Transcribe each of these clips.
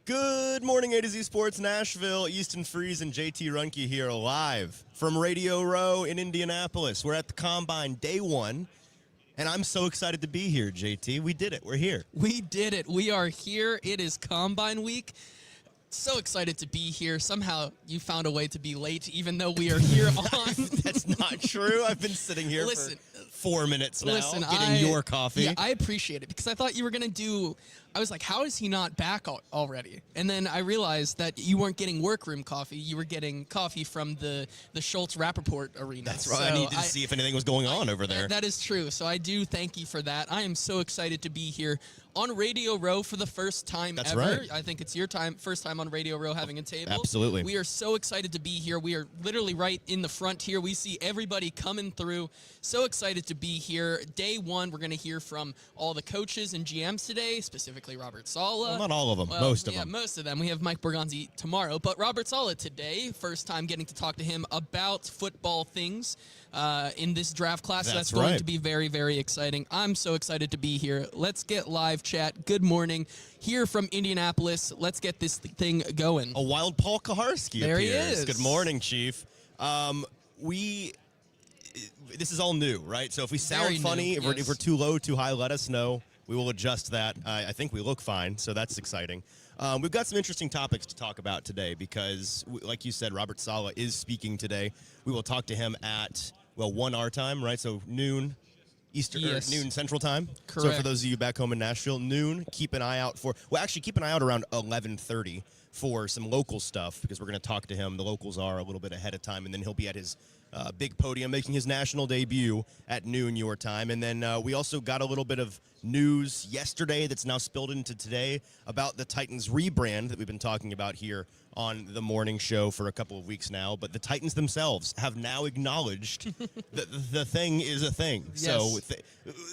Good morning, A to Z Sports Nashville. Easton Freeze and JT Runke here live from Radio Row in Indianapolis. We're at the Combine day one, and I'm so excited to be here, JT. We did it. We're here. We did it. We are here. It is Combine week. So excited to be here. Somehow you found a way to be late, even though we are here on. That's not true. I've been sitting here for 4 minutes now, getting your coffee. Yeah, I appreciate it because I thought you were going to do. I was like, how is he not back already? And then I realized that you weren't getting workroom coffee. You were getting coffee from the Schultz-Rappaport arena. That's right. So I needed to see if anything was going on over there. That is true. So I do thank you for that. I am so excited to be here on Radio Row for the first time ever. Right. I think it's your first time on Radio Row having a table. Absolutely. We are so excited to be here. We are literally right in the front here. We see everybody coming through. So excited to be here. Day one, we're going to hear from all the coaches and GMs today, specifically Robert Saleh. Well, not all of them, most of them. Yeah, most of them. We have Mike Borgonzi tomorrow, but Robert Saleh today, first time getting to talk to him about football things in this draft class. That's going right. to be very, very exciting. I'm so excited to be here. Let's get live chat. Good morning. Here from Indianapolis. Let's get this thing going. A wild Paul Kaharski There appears. he is. Good morning, Chief. This is all new, right? So if we sound Very funny, new, if we're too low, too high, let us know. We will adjust that. I think we look fine, so that's exciting. We've got some interesting topics to talk about today because, like you said, Robert Saleh is speaking today. We will talk to him at, 1 our time, right? So noon Eastern, Yes. noon Central time. Correct. So for those of you back home in Nashville, noon, keep an eye out keep an eye out around 11:30 for some local stuff because we're going to talk to him. The locals are a little bit ahead of time, and then he'll be at his big podium making his national debut at noon your time. And then we also got a little bit of news yesterday that's now spilled into today about the Titans rebrand that we've been talking about here on the morning show for a couple of weeks now. But the Titans themselves have now acknowledged that the thing is a thing. Yes. So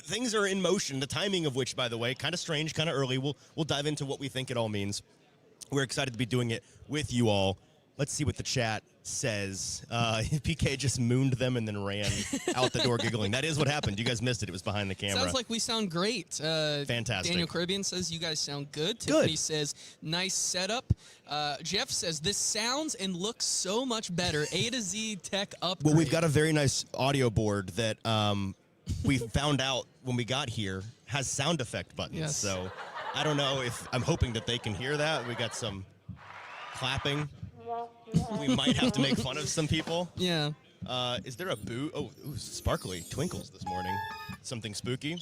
things are in motion, the timing of which, by the way, kind of strange, kind of early. We'll dive into what we think it all means. We're excited to be doing it with you all. Let's see what the chat says. PK just mooned them and then ran out the door giggling. That is what happened. You guys missed it. It was behind the camera. Sounds like we sound great. Fantastic. Daniel Caribbean says you guys sound good. Tiffany says nice setup. Jeff says this sounds and looks so much better. A to Z tech upgrade. Well, we've got a very nice audio board that we found out when we got here has sound effect buttons. Yes. So I don't know if I'm hoping that they can hear that. We got some clapping. We might have to make fun of some people. Yeah. Is there a boo? Oh, ooh, sparkly twinkles this morning. Something spooky.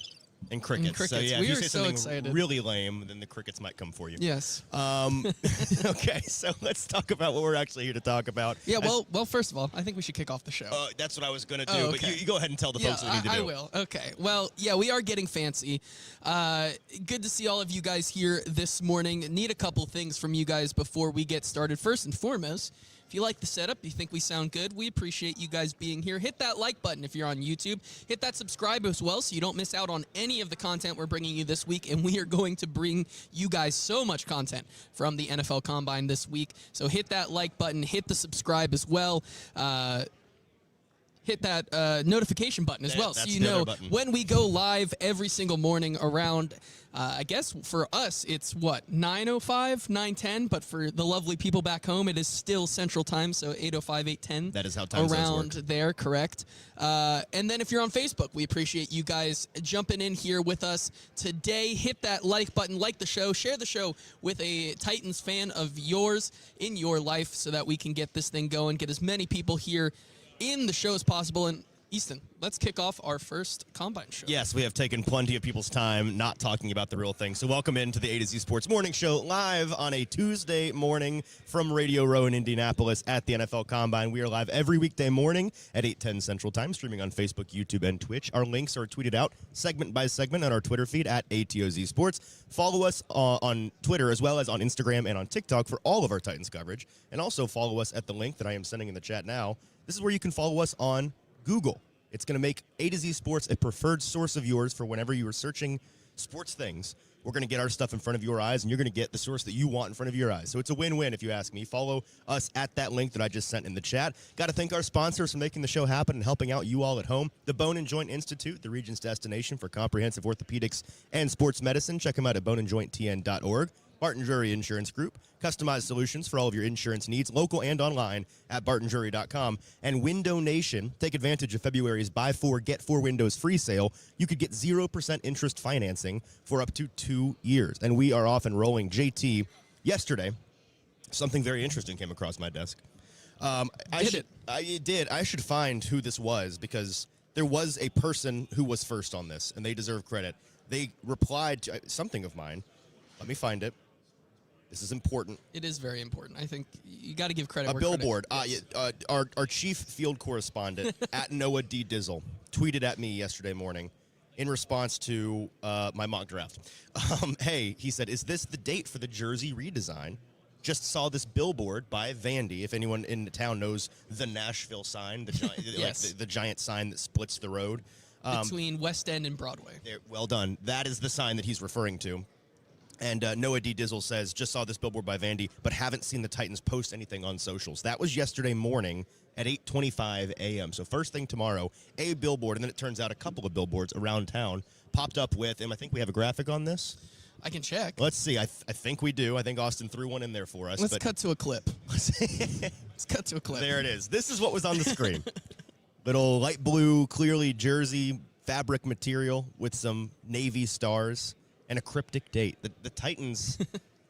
And crickets. crickets. So, yeah, We if you are say so something excited. really lame, then the crickets might come for you. Yes. Okay, so let's talk about what we're actually here to talk about. Yeah, well, first of all, I think we should kick off the show. That's what I was going to do, Oh, but okay. you go ahead and tell the folks what we need to do. I will. Okay. Well, yeah, we are getting fancy. Good to see all of you guys here this morning. Need a couple things from you guys before we get started. First and foremost, if you like the setup, you think we sound good, we appreciate you guys being here. Hit that like button if you're on YouTube. Hit that subscribe as well so you don't miss out on any of the content we're bringing you this week. And we are going to bring you guys so much content from the NFL Combine this week. So hit that like button. Hit the subscribe as well. Hit that notification button as well so you know when we go live every single morning around, I guess for us, it's what, 9:05, 9:10, but for the lovely people back home, it is still Central Time, so 8:05, 8:10. That is how time zones around work. there, correct. And then if you're on Facebook, we appreciate you guys jumping in here with us today. Hit that like button, like the show, share the show with a Titans fan of yours in your life so that we can get this thing going, get as many people here in the show as possible. And Easton, let's kick off our first Combine show. Yes, we have taken plenty of people's time not talking about the real thing. So welcome into the A to Z Sports Morning Show live on a Tuesday morning from Radio Row in Indianapolis at the NFL Combine. We are live every weekday morning at 8:10 Central Time, streaming on Facebook, YouTube, and Twitch. Our links are tweeted out segment by segment on our Twitter feed at ATOZ Sports. Follow us on Twitter as well as on Instagram and on TikTok for all of our Titans coverage. And also follow us at the link that I am sending in the chat now. This is where you can follow us on Google. It's going to make A to Z Sports a preferred source of yours for whenever you are searching sports things. We're going to get our stuff in front of your eyes, and you're going to get the source that you want in front of your eyes. So it's a win-win if you ask me. Follow us at that link that I just sent in the chat. Got to thank our sponsors for making the show happen and helping out you all at home. The Bone and Joint Institute, the region's destination for comprehensive orthopedics and sports medicine. Check them out at boneandjointtn.org. Barton Jury Insurance Group. Customized solutions for all of your insurance needs, local and online at bartonjury.com. And Window Nation, take advantage of February's Buy 4, Get 4 Windows free sale. You could get 0% interest financing for up to 2 years. And we are off and rolling. JT, yesterday, something very interesting came across my desk. It did. I should find who this was because there was a person who was first on this, and they deserve credit. They replied to something of mine. Let me find it. This is important. It is very important. I think you got to give credit. A billboard. Our chief field correspondent at Noah D. Dizzle tweeted at me yesterday morning in response to my mock draft. Hey, he said, is this the date for the jersey redesign? Just saw this billboard by Vandy. If anyone in the town knows the Nashville sign, the giant, yes. the giant sign that splits the road. Between West End and Broadway. Well done. That is the sign that he's referring to. And Noah D. Dizzle says, just saw this billboard by Vandy, but haven't seen the Titans post anything on socials. That was yesterday morning at 8:25 a.m. So first thing tomorrow, a billboard, and then it turns out a couple of billboards around town popped up with, and I think we have a graphic on this. I can check. Let's see. I think we do. I think Austin threw one in there for us. Let's cut to a clip. Let's cut to a clip. There it is. This is what was on the screen. Little light blue, clearly jersey fabric material with some navy stars and a cryptic date. The Titans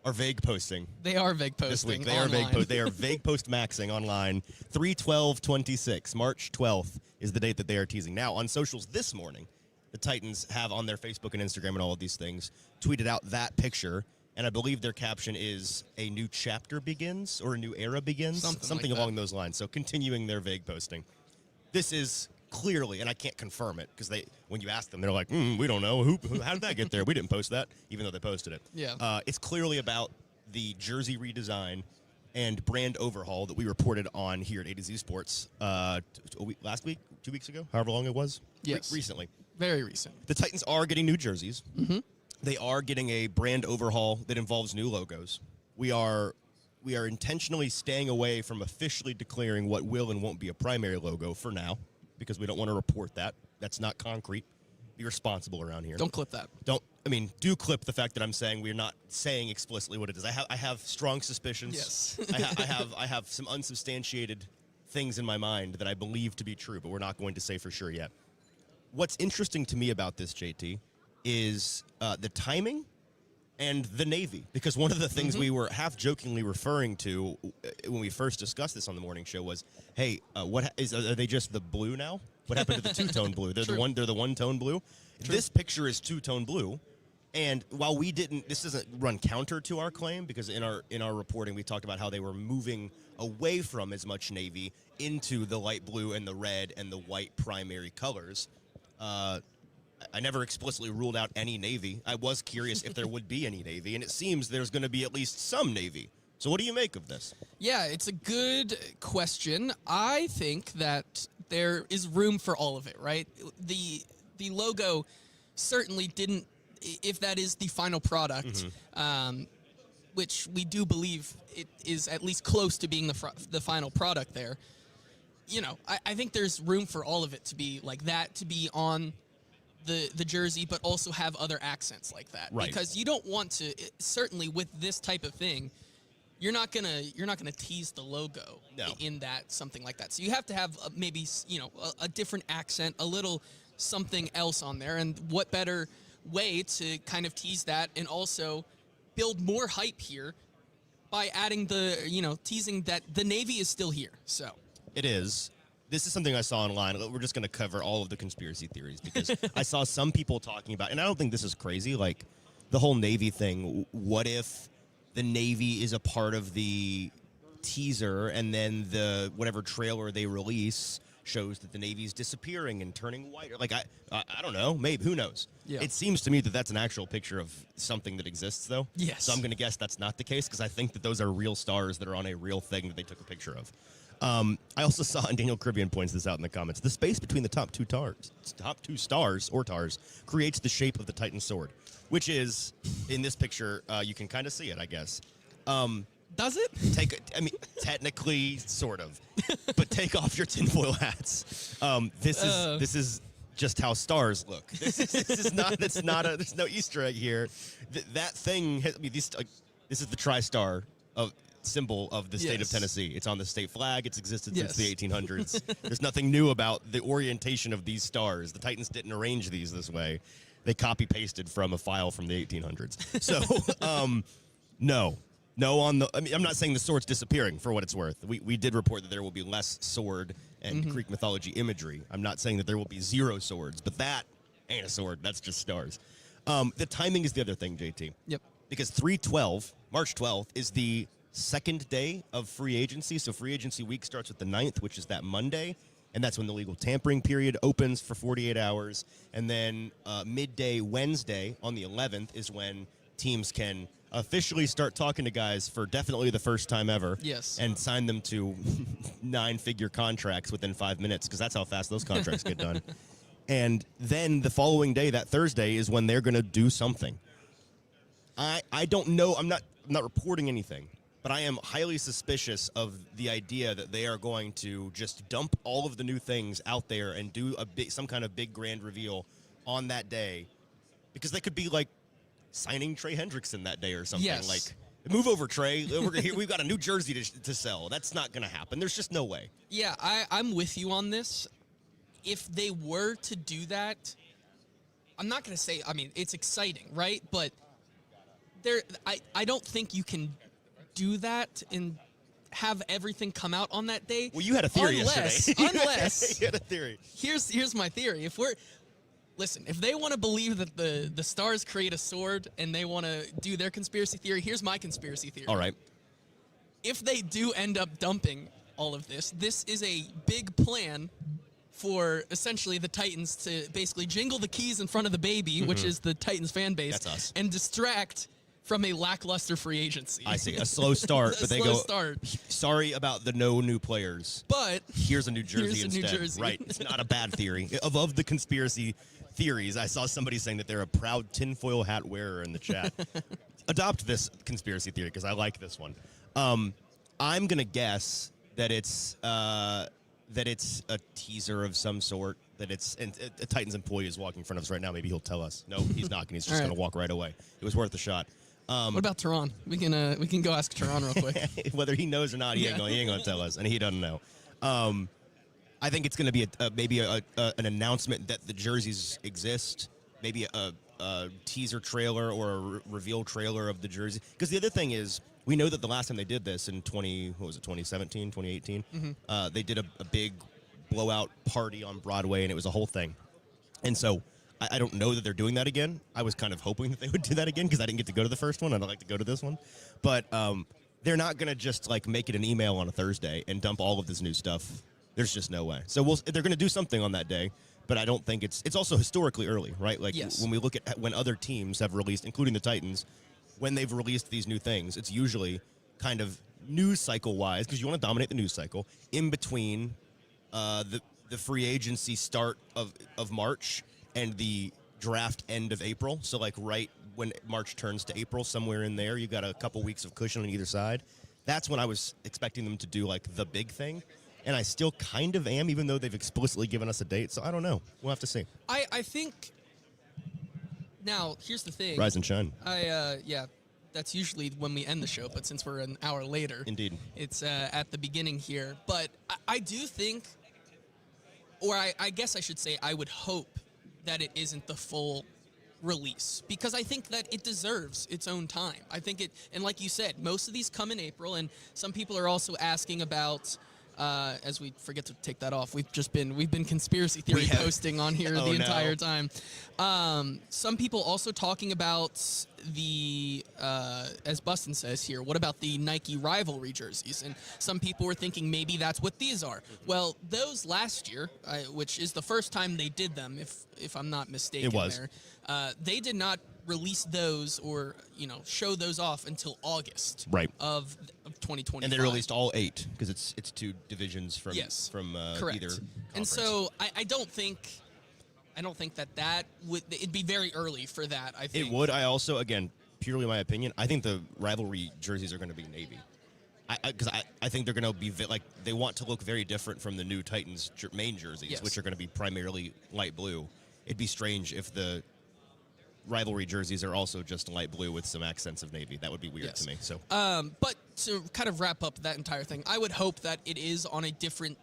are vague posting. They are vague posting this week. They are vague post maxing online. 3/12/26, March 12th is the date that they are teasing. Now, on socials this morning, the Titans have on their Facebook and Instagram and all of these things tweeted out that picture, and I believe their caption is "A new chapter begins" or "A new era begins," something along those lines. So continuing their vague posting. This is clearly, and I can't confirm it because when you ask them, they're like, we don't know. How did that get there? We didn't post that, even though they posted it. Yeah. It's clearly about the jersey redesign and brand overhaul that we reported on here at A to Z Sports last week, 2 weeks ago, however long it was. Yes. Recently. Very recent. The Titans are getting new jerseys. Mm-hmm. They are getting a brand overhaul that involves new logos. We are intentionally staying away from officially declaring what will and won't be a primary logo for now, because we don't want to report that. That's not concrete. Be responsible around here. Don't clip that. Do clip the fact that I'm saying we're not saying explicitly what it is. I have strong suspicions. Yes. I have some unsubstantiated things in my mind that I believe to be true, but we're not going to say for sure yet. What's interesting to me about this, JT, is the timing and the Navy, because one of the things we were half jokingly referring to when we first discussed this on the morning show was, hey, are they just the blue now? What happened to the two-tone blue? They're the one-tone blue. True. This picture is two-tone blue, and while this doesn't run counter to our claim, because in our reporting we talked about how they were moving away from as much navy into the light blue and the red and the white primary colors. I never explicitly ruled out any navy. I was curious if there would be any navy, and it seems there's going to be at least some navy. So what do you make of this? Yeah, it's a good question. I think that there is room for all of it, right? The logo certainly didn't, if that is the final product, which we do believe it is at least close to being the final product there. I think there's room for all of it to be like that, to be on the jersey, but also have other accents like that. Right. Because you don't want to, certainly with this type of thing, you're not gonna tease the logo in that, something like that. So you have to have maybe a different accent, a little something else on there, and what better way to kind of tease that and also build more hype here by adding teasing that the Navy is still here. So it is. This is something I saw online. We're just going to cover all of the conspiracy theories because I saw some people talking about, and I don't think this is crazy, like the whole Navy thing. What if the Navy is a part of the teaser and then the whatever trailer they release shows that the Navy is disappearing and turning white? Like, I don't know. Maybe. Who knows? Yeah. It seems to me that that's an actual picture of something that exists, though. Yes. So I'm going to guess that's not the case because I think that those are real stars that are on a real thing that they took a picture of. I also saw, and Daniel Caribbean points this out in the comments, the space between the top two stars creates the shape of the Titan sword, which is, in this picture, you can kind of see it, I guess. Does it? Technically, sort of, but take off your tinfoil hats. This is just how stars look. This is not. There's no Easter egg here. That thing. This is the tri-star of symbol of the state of Yes. Tennessee. It's on the state flag. It's existed Yes. since the 1800s. There's nothing new about the orientation of these stars. The Titans didn't arrange these this way. They copy-pasted from a file from the 1800s. So, no. No on the – I mean, I'm not saying the sword's disappearing for what it's worth. We did report that there will be less sword and Greek mythology imagery. I'm not saying that there will be 0 swords, but that ain't a sword. That's just stars. The timing is the other thing, JT. Yep. Because 3/12, March 12th, is the second day of free agency. So free agency week starts with the 9th, which is that Monday. And that's when the legal tampering period opens for 48 hours. And then midday Wednesday on the 11th is when teams can officially start talking to guys for definitely the first time ever. Yes. And sign them to 9-figure contracts within 5 minutes, because that's how fast those contracts get done. And then the following day, that Thursday, is when they're going to do something. I don't know. I'm not reporting anything, but I am highly suspicious of the idea that they are going to just dump all of the new things out there and do some kind of big grand reveal on that day, because they could be like signing Trey Hendrickson that day or something. Yes. Like, move over, Trey. We've got a new jersey to sell. That's not going to happen. There's just no way. Yeah, I'm with you on this. If they were to do that, I'm not going to say, I mean, it's exciting, right? But I don't think you can do that and have everything come out on that day. Well, you had a theory yesterday. Unless you had a theory. Here's my theory. If they want to believe that the stars create a sword and they want to do their conspiracy theory, here's my conspiracy theory. All right. If they do end up dumping all of this is a big plan for essentially the Titans to basically jingle the keys in front of the baby, which is the Titans fan base, That's us. and distract from a lackluster free agency. I see. A slow start, but they slow go, start. sorry about the no new players. But Here's a New Jersey here's a New instead. Jersey. Right. It's not a bad theory. Of the conspiracy theories, I saw somebody saying that they're a proud tinfoil hat wearer in the chat. Adopt this conspiracy theory, because I like this one. I'm going to guess that it's a teaser of some sort, that it's – and a Titans employee is walking in front of us right now. Maybe he'll tell us. No, he's not, and he's just All right. going to walk right away. It was worth a shot. What about Tehran? We can go ask Tehran real quick. Whether he knows or not, he ain't going to tell us, and he doesn't know. I think it's going to be maybe an announcement that the jerseys exist, maybe a teaser trailer or a reveal trailer of the jersey. Because the other thing is, we know that the last time they did this in 2017, 2018, they did a big blowout party on Broadway, and it was a whole thing. And so I don't know that they're doing that again. I was kind of hoping that they would do that again, because I didn't get to go to the first one. I'd like to go to this one. But they're not going to just like make it an email on a Thursday and dump all of this new stuff. There's just no way. So they're going to do something on that day, but I don't think it's also historically early, right? Like Yes. when we look at when other teams have released, including the Titans, when they've released these new things, it's usually kind of news cycle-wise, because you want to dominate the news cycle, in between the free agency start of March and the draft end of April. So like right when March turns to April, somewhere in there, you got a couple weeks of cushion on either side. That's when I was expecting them to do like the big thing. And I still kind of am, even though they've explicitly given us a date. So I don't know. We'll have to see. I think now here's the thing. Rise and shine. Yeah, that's usually when we end the show, but since we're an hour later, Indeed. it's at the beginning here. But I do think, or I guess I should say, I would hope that it isn't the full release, because I think that it deserves its own time. I think it, and like you said, most of these come in April, and some people are also asking about. As we forget to take that off, we've been conspiracy theory posting on here the entire time. Some people also talking about the, as Bustin says here, what about the Nike rivalry jerseys? And some people were thinking maybe that's what these are. Well, those last year, which is the first time they did them, if I'm not mistaken, It was. they did not release those or show those off until August of 2025. And they released all 8, because it's 2 divisions from Correct. either conference. And so I don't think that would, it'd be very early for that. I think It would. I also, again, purely my opinion, I think the rivalry jerseys are going to be navy. Because I think they're going to be they want to look very different from the new Titans main jerseys, Yes. which are going to be primarily light blue. It'd be strange if the rivalry jerseys are also just light blue with some accents of navy. That would be weird to me. So, but to kind of wrap up that entire thing, I would hope that it is on a different,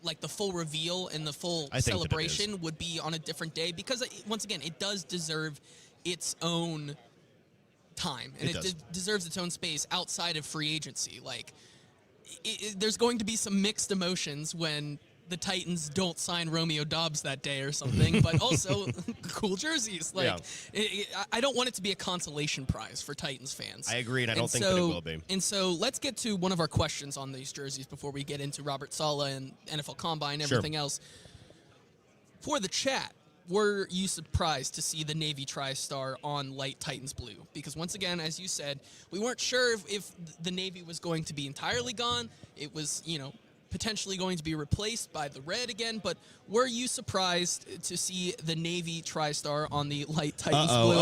like the full reveal and the full celebration would be on a different day, because once again, it does deserve its own time, and it deserves its own space outside of free agency. Like, there's going to be some mixed emotions when the Titans don't sign Romeo Doubs that day or something, but also cool jerseys. Like, I don't want it to be a consolation prize for Titans fans. I agree, and I don't think that it will be. And so let's get to one of our questions on these jerseys before we get into Robert Saleh and NFL Combine and everything else. For the chat, were you surprised to see the Navy TriStar on light Titans blue? Because once again, as you said, we weren't sure if the Navy was going to be entirely gone. It was, potentially going to be replaced by the red again, but were you surprised to see the Navy TriStar on the light Titans blue?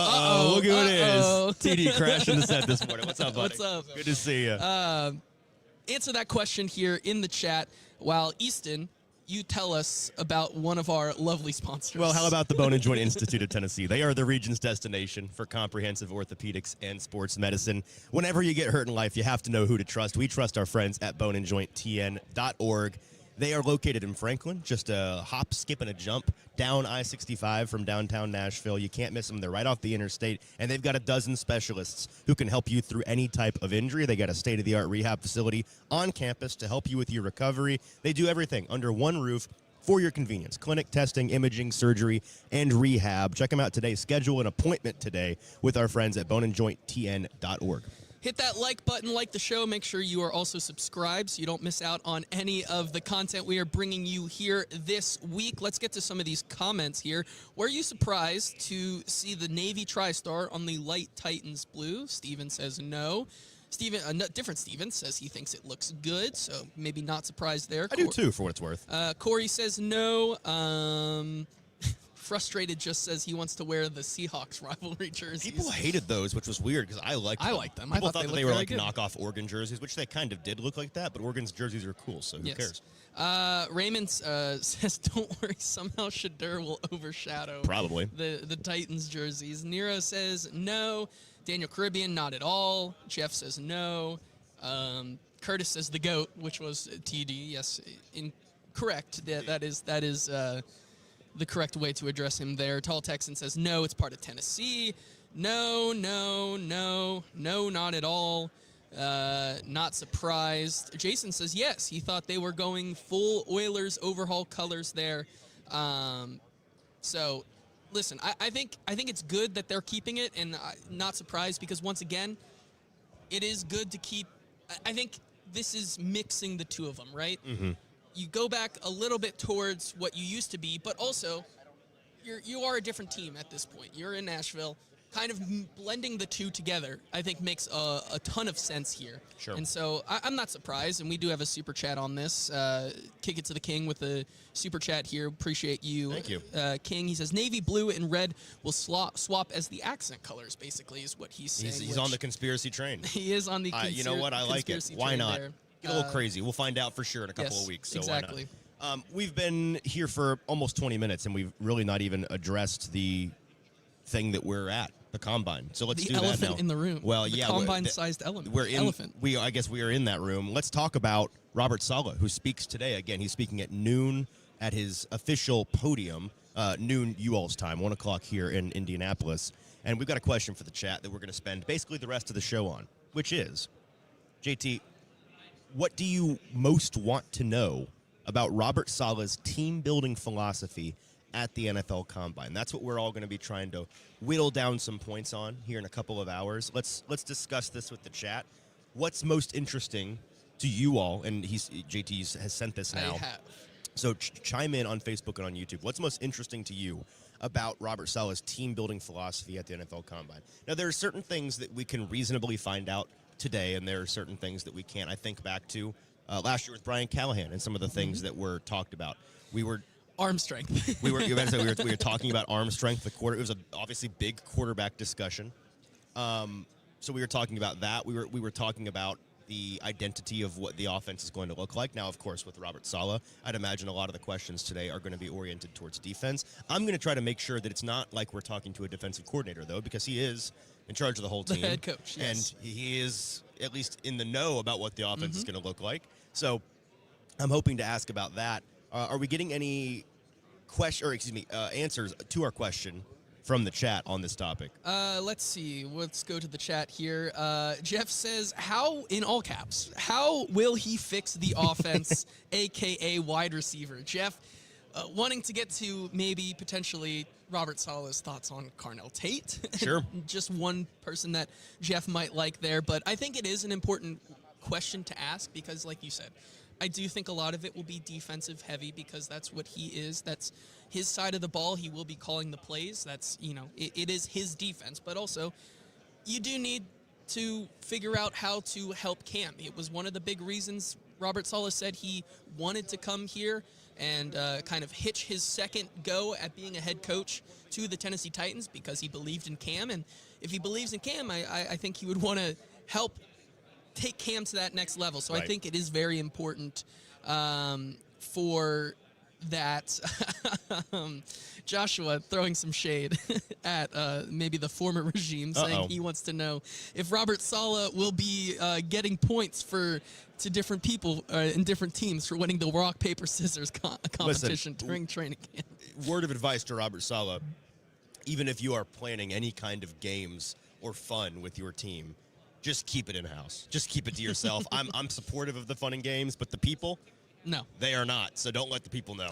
Look who it is. TD crashing the set this morning. What's up, buddy? What's up? Good to see you. Answer that question here in the chat, while Easton, you tell us about one of our lovely sponsors. Well, how about the Bone & Joint Institute of Tennessee? They are the region's destination for comprehensive orthopedics and sports medicine. Whenever you get hurt in life, you have to know who to trust. We trust our friends at boneandjointtn.org. They are located in Franklin, just a hop, skip, and a jump down I-65 from downtown Nashville. You can't miss them. They're right off the interstate, and they've got a dozen specialists who can help you through any type of injury. They got a state-of-the-art rehab facility on campus to help you with your recovery. They do everything under one roof for your convenience: clinic, testing, imaging, surgery, and rehab. Check them out today. Schedule an appointment today with our friends at boneandjointtn.org. Hit that like button, like the show. Make sure you are also subscribed so you don't miss out on any of the content we are bringing you here this week. Let's get to some of these comments here. Were you surprised to see the Navy TriStar on the light Titans blue? Steven says no. Different Steven says he thinks it looks good, so maybe not surprised there. I do too, for what it's worth. Corey says no. Frustrated just says he wants to wear the Seahawks rivalry jerseys. People hated those, which was weird because I liked them. I liked them. People I thought they were like knockoff Oregon jerseys, which they kind of did look like that, but Oregon's jerseys are cool, so who cares? Raymond says, don't worry, somehow Shadur will overshadow probably the Titans jerseys. Nero says no. Daniel Caribbean, not at all. Jeff says no. Curtis says the GOAT, which was TD. Yes, incorrect. That is the correct way to address him there. Tall Texan says no, it's part of Tennessee. No, not at all. Not surprised. Jason says yes, he thought they were going full Oilers overhaul colors there. So, listen, I think it's good that they're keeping it, and not surprised because once again, it is good to keep. I think this is mixing the two of them, right? Mm-hmm. You go back a little bit towards what you used to be, but also you are a different team at this point. You're in Nashville. Kind of blending the two together, I think, makes a ton of sense here. Sure. And so I'm not surprised, and we do have a super chat on this. Kick it to the King with a super chat here. Appreciate you. Thank you. King, he says, navy blue and red will swap as the accent colors, basically, is what he's saying. He's on the conspiracy train. He is on the you know what? I like it. Why not? There. Get a little crazy. We'll find out for sure in a couple of weeks. So exactly. Why not? We've been here for almost 20 minutes, and we've really not even addressed the thing that we're at, the Combine. So let's do that now. The elephant in the room. Well, the Combine-sized elephant. Elephant. I guess we are in that room. Let's talk about Robert Saleh, who speaks today. Again, he's speaking at noon at his official podium, noon you-all's time, 1 o'clock here in Indianapolis. And we've got a question for the chat that we're going to spend basically the rest of the show on, which is, JT, what do you most want to know about Robert Saleh's team-building philosophy at the NFL Combine? That's what we're all going to be trying to whittle down some points on here in a couple of hours. Let's discuss this with the chat. What's most interesting to you all? And JT has sent this now. I have. So chime in on Facebook and on YouTube. What's most interesting to you about Robert Saleh's team-building philosophy at the NFL Combine? Now, there are certain things that we can reasonably find out today, and there are certain things that we can't. I think back to last year with Brian Callahan and some of the things that were talked about. Arm strength. we were talking about arm strength. It was a obviously big quarterback discussion. So we were talking about that. We were talking about the identity of what the offense is going to look like. Now, of course, with Robert Saleh, I'd imagine a lot of the questions today are going to be oriented towards defense. I'm going to try to make sure that it's not like we're talking to a defensive coordinator, though, because he is in charge of the whole team. The head coach, yes. And he is at least in the know about what the offense is going to look like. So I'm hoping to ask about that. Are we getting any answers to our question from the chat on this topic? Let's see. Let's go to the chat here. Jeff says, how, in all caps, how will he fix the offense, a.k.a. wide receiver? Jeff, wanting to get to maybe potentially Robert Saleh's thoughts on Carnell Tate. Sure. Just one person that Jeff might like there. But I think it is an important question to ask because, like you said, I do think a lot of it will be defensive heavy because that's what he is. That's his side of the ball. He will be calling the plays. That's, it is his defense. But also, you do need to figure out how to help Cam. It was one of the big reasons Robert Saleh said he wanted to come here and kind of hitch his second go at being a head coach to the Tennessee Titans because he believed in Cam. And if he believes in Cam, I think he would want to help take Cam to that next level. So right. I think it is very important for that. Joshua throwing some shade at maybe the former regime, saying he wants to know if Robert Saleh will be getting points to different people in different teams for winning the rock, paper, scissors competition during training camp. Word of advice to Robert Saleh, even if you are planning any kind of games or fun with your team, just keep it in-house. Just keep it to yourself. I'm supportive of the fun and games, but the people, no, they are not. So don't let the people know.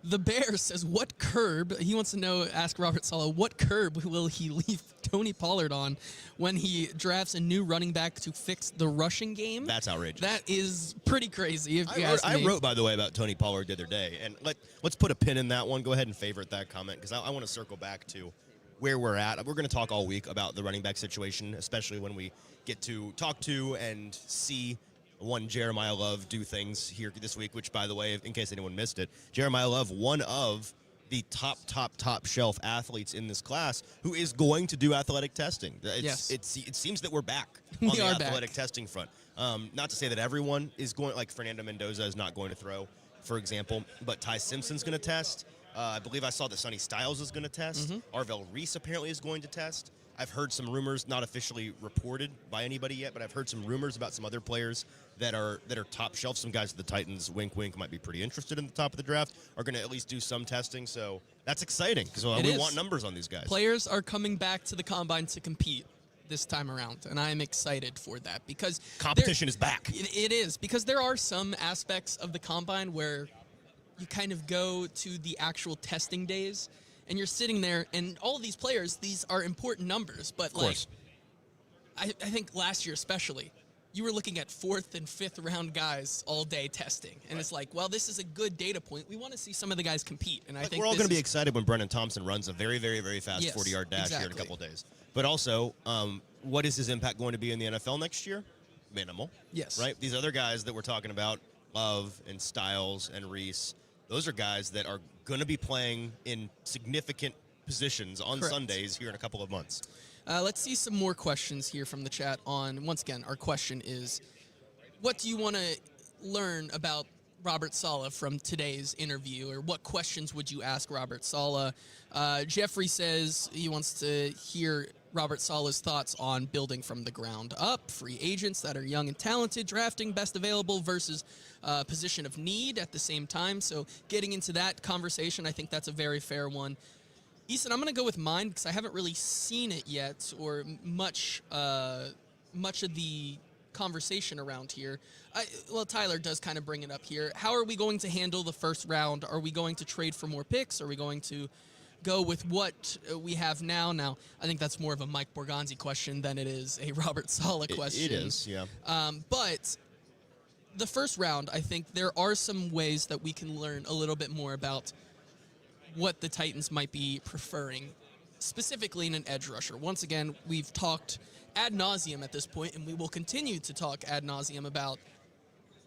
The Bear says, what curb, he wants to ask Robert Saleh, what curb will he leave Tony Pollard on when he drafts a new running back to fix the rushing game? That's outrageous. That is pretty crazy, if you ask me. I wrote, by the way, about Tony Pollard the other day, and let's put a pin in that one. Go ahead and favorite that comment, because I want to circle back to where we're at. We're going to talk all week about the running back situation, especially when we get to talk to and see one Jeremiah Love do things here this week, which, by the way, in case anyone missed it, Jeremiah Love, one of the top shelf athletes in this class, who is going to do athletic testing. Yes. It seems that we're back on the athletic testing front. Not to say that everyone is going, like Fernando Mendoza is not going to throw, for example, but Ty Simpson's going to test. I believe I saw that Sonny Styles is going to test. Arvell Reese apparently is going to test. I've heard some rumors, not officially reported by anybody yet, but I've heard some rumors about some other players that are top shelf. Some guys at the Titans, wink, wink, might be pretty interested in the top of the draft, are going to at least do some testing. So that's exciting because we want numbers on these guys. Players are coming back to the Combine to compete this time around, and I'm excited for that because competition is back. It is, because there are some aspects of the Combine where you kind of go to the actual testing days, and you're sitting there, and all of these players, these are important numbers, but like, I think last year especially, you were looking at 4th and 5th round guys all day testing, and it's like, well, this is a good data point. We want to see some of the guys compete, and I think we're all going to be excited when Brennan Thompson runs a very, very, very fast 40-yard dash here in a couple of days. But also, what is his impact going to be in the NFL next year? Minimal. Yes. Right? These other guys that we're talking about, Love and Styles and Reese, those are guys that are going to be playing in significant positions on Sundays here in a couple of months. Let's see some more questions here from the chat on, once again, our question is, what do you want to learn about Robert Saleh from today's interview, or what questions would you ask Robert Saleh? Jeffrey says he wants to hear Robert Saleh's thoughts on building from the ground up, free agents that are young and talented, drafting best available versus position of need at the same time. So getting into that conversation, I think that's a very fair one. Easton, I'm going to go with mine because I haven't really seen it yet, or much of the conversation around here. Well, Tyler does kind of bring it up here. How are we going to handle the first round? Are we going to trade for more picks? Are we going to go with what we have now? Now, I think that's more of a Mike Borgonzi question than it is a Robert Saleh question. It is, yeah. But the first round, I think there are some ways that we can learn a little bit more about what the Titans might be preferring, specifically in an edge rusher. Once again, we've talked ad nauseum at this point, and we will continue to talk ad nauseum about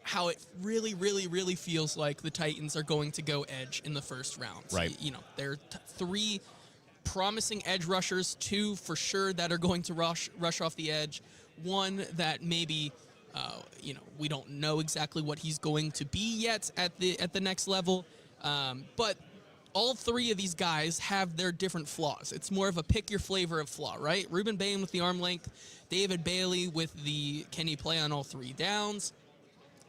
how it really, really, really feels like the Titans are going to go edge in the first round. Right. You know, there are 3 promising edge rushers, 2 for sure that are going to rush off the edge, 1 that maybe We don't know exactly what he's going to be yet at the next level, but all three of these guys have their different flaws. It's more of a pick your flavor of flaw, right? Ruben Bain with the arm length, David Bailey with the can he play on all three downs,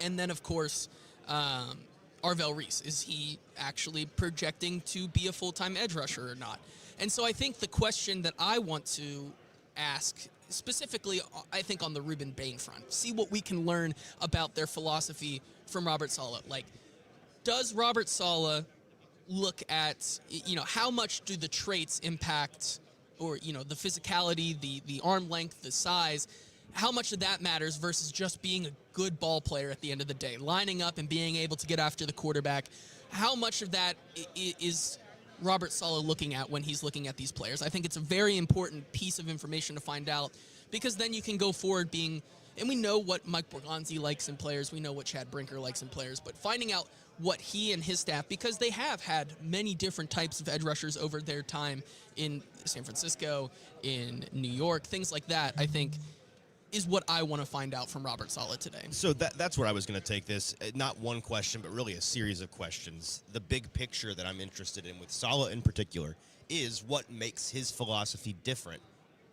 and then of course Arvell Reese. Is he actually projecting to be a full-time edge rusher or not? And so I think the question that I want to ask specifically, I think on the Ruben Bain front, see what we can learn about their philosophy from Robert Saleh. Like, does Robert Saleh look at, how much do the traits impact, or, the physicality, the arm length, the size, how much of that matters versus just being a good ball player at the end of the day, lining up and being able to get after the quarterback? How much of that is Robert Saleh looking at when he's looking at these players? I think it's a very important piece of information to find out, because then you can go forward and we know what Mike Borgonzi likes in players, we know what Chad Brinker likes in players, but finding out what he and his staff, because they have had many different types of edge rushers over their time in San Francisco, in New York, things like that, I think is what I want to find out from Robert Saleh today. So that's where I was going to take this. Not one question, but really a series of questions. The big picture that I'm interested in with Saleh in particular is what makes his philosophy different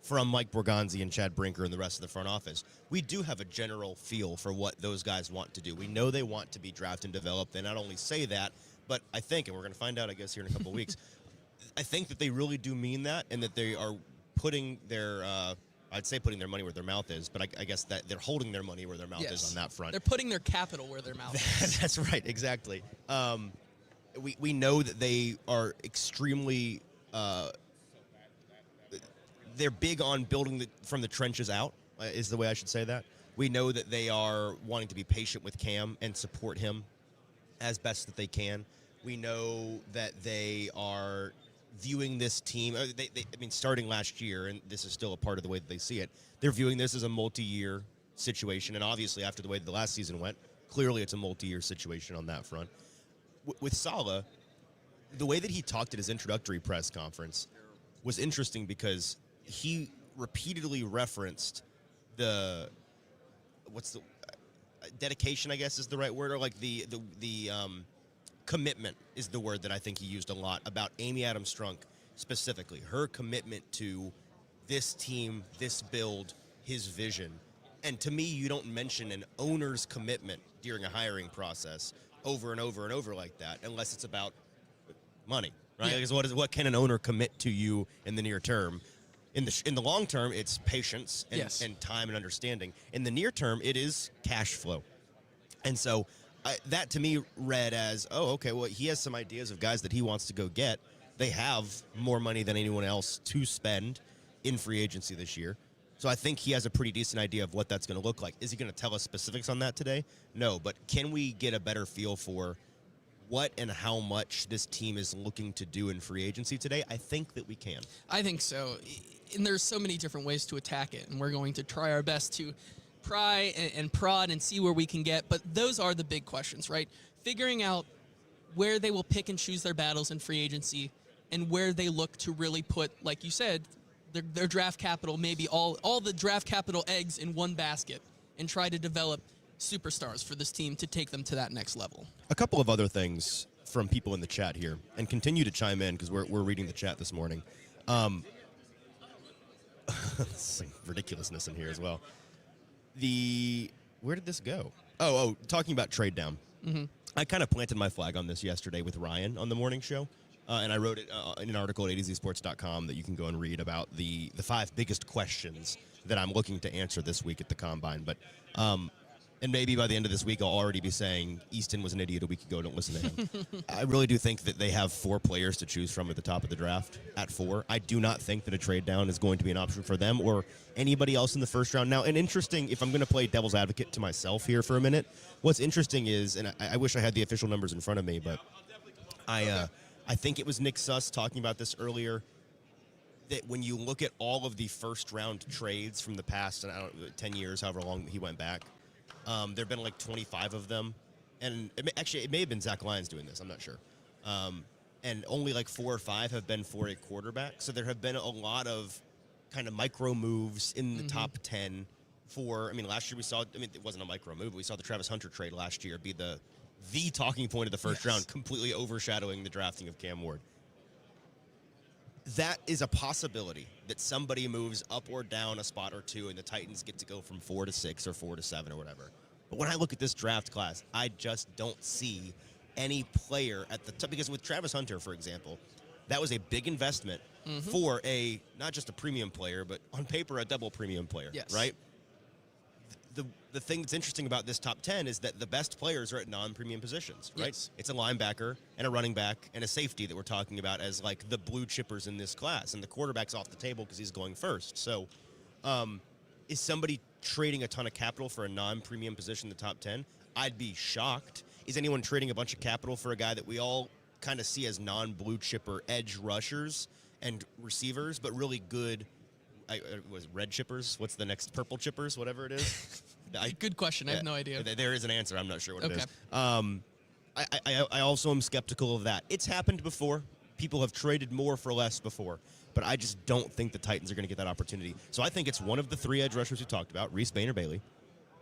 from Mike Borgonzi and Chad Brinker and the rest of the front office. We do have a general feel for what those guys want to do. We know they want to be drafted and developed. They not only say that, but I think, and we're going to find out, I guess, here in a couple of weeks, I think that they really do mean that, and that they are putting their I'd say putting their money where their mouth is, but I guess that they're holding their money where their mouth is on that front. They're putting their capital where their mouth is. That's right, exactly. We know that they are extremely they're big on building from the trenches out, is the way I should say that. We know that they are wanting to be patient with Cam and support him as best that they can. We know that they are viewing this team, starting last year, and this is still a part of the way that they see it, they're viewing this as a multi-year situation, and obviously after the way that the last season went, clearly it's a multi-year situation on that front. With Saleh, the way that he talked at his introductory press conference was interesting, because he repeatedly referenced dedication, I guess is the right word, or like the commitment is the word that I think he used a lot about Amy Adams-Strunk specifically. Her commitment to this team, this build, his vision. And to me, you don't mention an owner's commitment during a hiring process over and over and over like that unless it's about money, right? Yeah. Because what can an owner commit to you in the near term? In the long term, it's patience and time and understanding. In the near term, it is cash flow. And so that to me read as, oh, okay, well, he has some ideas of guys that he wants to go get. They have more money than anyone else to spend in free agency this year. So I think he has a pretty decent idea of what that's going to look like. Is he going to tell us specifics on that today? No, but can we get a better feel for what and how much this team is looking to do in free agency today? I think that we can. I think so. And there's so many different ways to attack it, and we're going to try our best to pry and prod and see where we can get. But those are the big questions, right? Figuring out where they will pick and choose their battles in free agency, and where they look to really put, like you said, their draft capital, maybe all the draft capital eggs in one basket, and try to develop superstars for this team to take them to that next level. A couple of other things from people in the chat here, and continue to chime in because we're reading the chat this morning. Some ridiculousness in here as well. Where did this go? Oh, talking about trade down. Mm-hmm. I kind of planted my flag on this yesterday with Ryan on the morning show, and I wrote it in an article at AZSports.com that you can go and read about the 5 biggest questions that I'm looking to answer this week at the Combine. But and maybe by the end of this week, I'll already be saying Easton was an idiot a week ago. Don't listen to him. I really do think that they have 4 players to choose from at the top of the draft at 4. I do not think that a trade down is going to be an option for them or anybody else in the first round. Now, an interesting, if I'm going to play devil's advocate to myself here for a minute, what's interesting is, and I wish I had the official numbers in front of me, but I think it was Nick Suss talking about this earlier, that when you look at all of the first round trades from the past, and 10 years, however long he went back, there have been like 25 of them. And it may have been Zach Lyons doing this. I'm not sure. And only like 4 or 5 have been for a quarterback. So there have been a lot of kind of micro moves in the top 10 for, I mean, last year we saw, I mean, it wasn't a micro move, but we saw the Travis Hunter trade last year be the talking point of the first round, completely overshadowing the drafting of Cam Ward. That is a possibility that somebody moves up or down a spot or two and the Titans get to go from 4 to 6 or 4 to 7 or whatever. But when I look at this draft class, I just don't see any player at the top. Because with Travis Hunter, for example, that was a big investment for not just a premium player, but on paper, a double premium player, right? The thing that's interesting about this top 10 is that the best players are at non-premium positions, right? Yes. It's a linebacker and a running back and a safety that we're talking about as like the blue chippers in this class. And the quarterback's off the table because he's going first. So is somebody trading a ton of capital for a non-premium position in the top 10? I'd be shocked. Is anyone trading a bunch of capital for a guy that we all kind of see as non-blue chipper edge rushers and receivers, but really good was red chippers? What's the next? Purple chippers? Whatever it is. Good question. I have no idea. There is an answer. I'm not sure what it is. I also am skeptical of that. It's happened before. People have traded more for less before. But I just don't think the Titans are going to get that opportunity. So I think it's one of the 3 edge rushers we talked about, Reese Bainer-Bailey,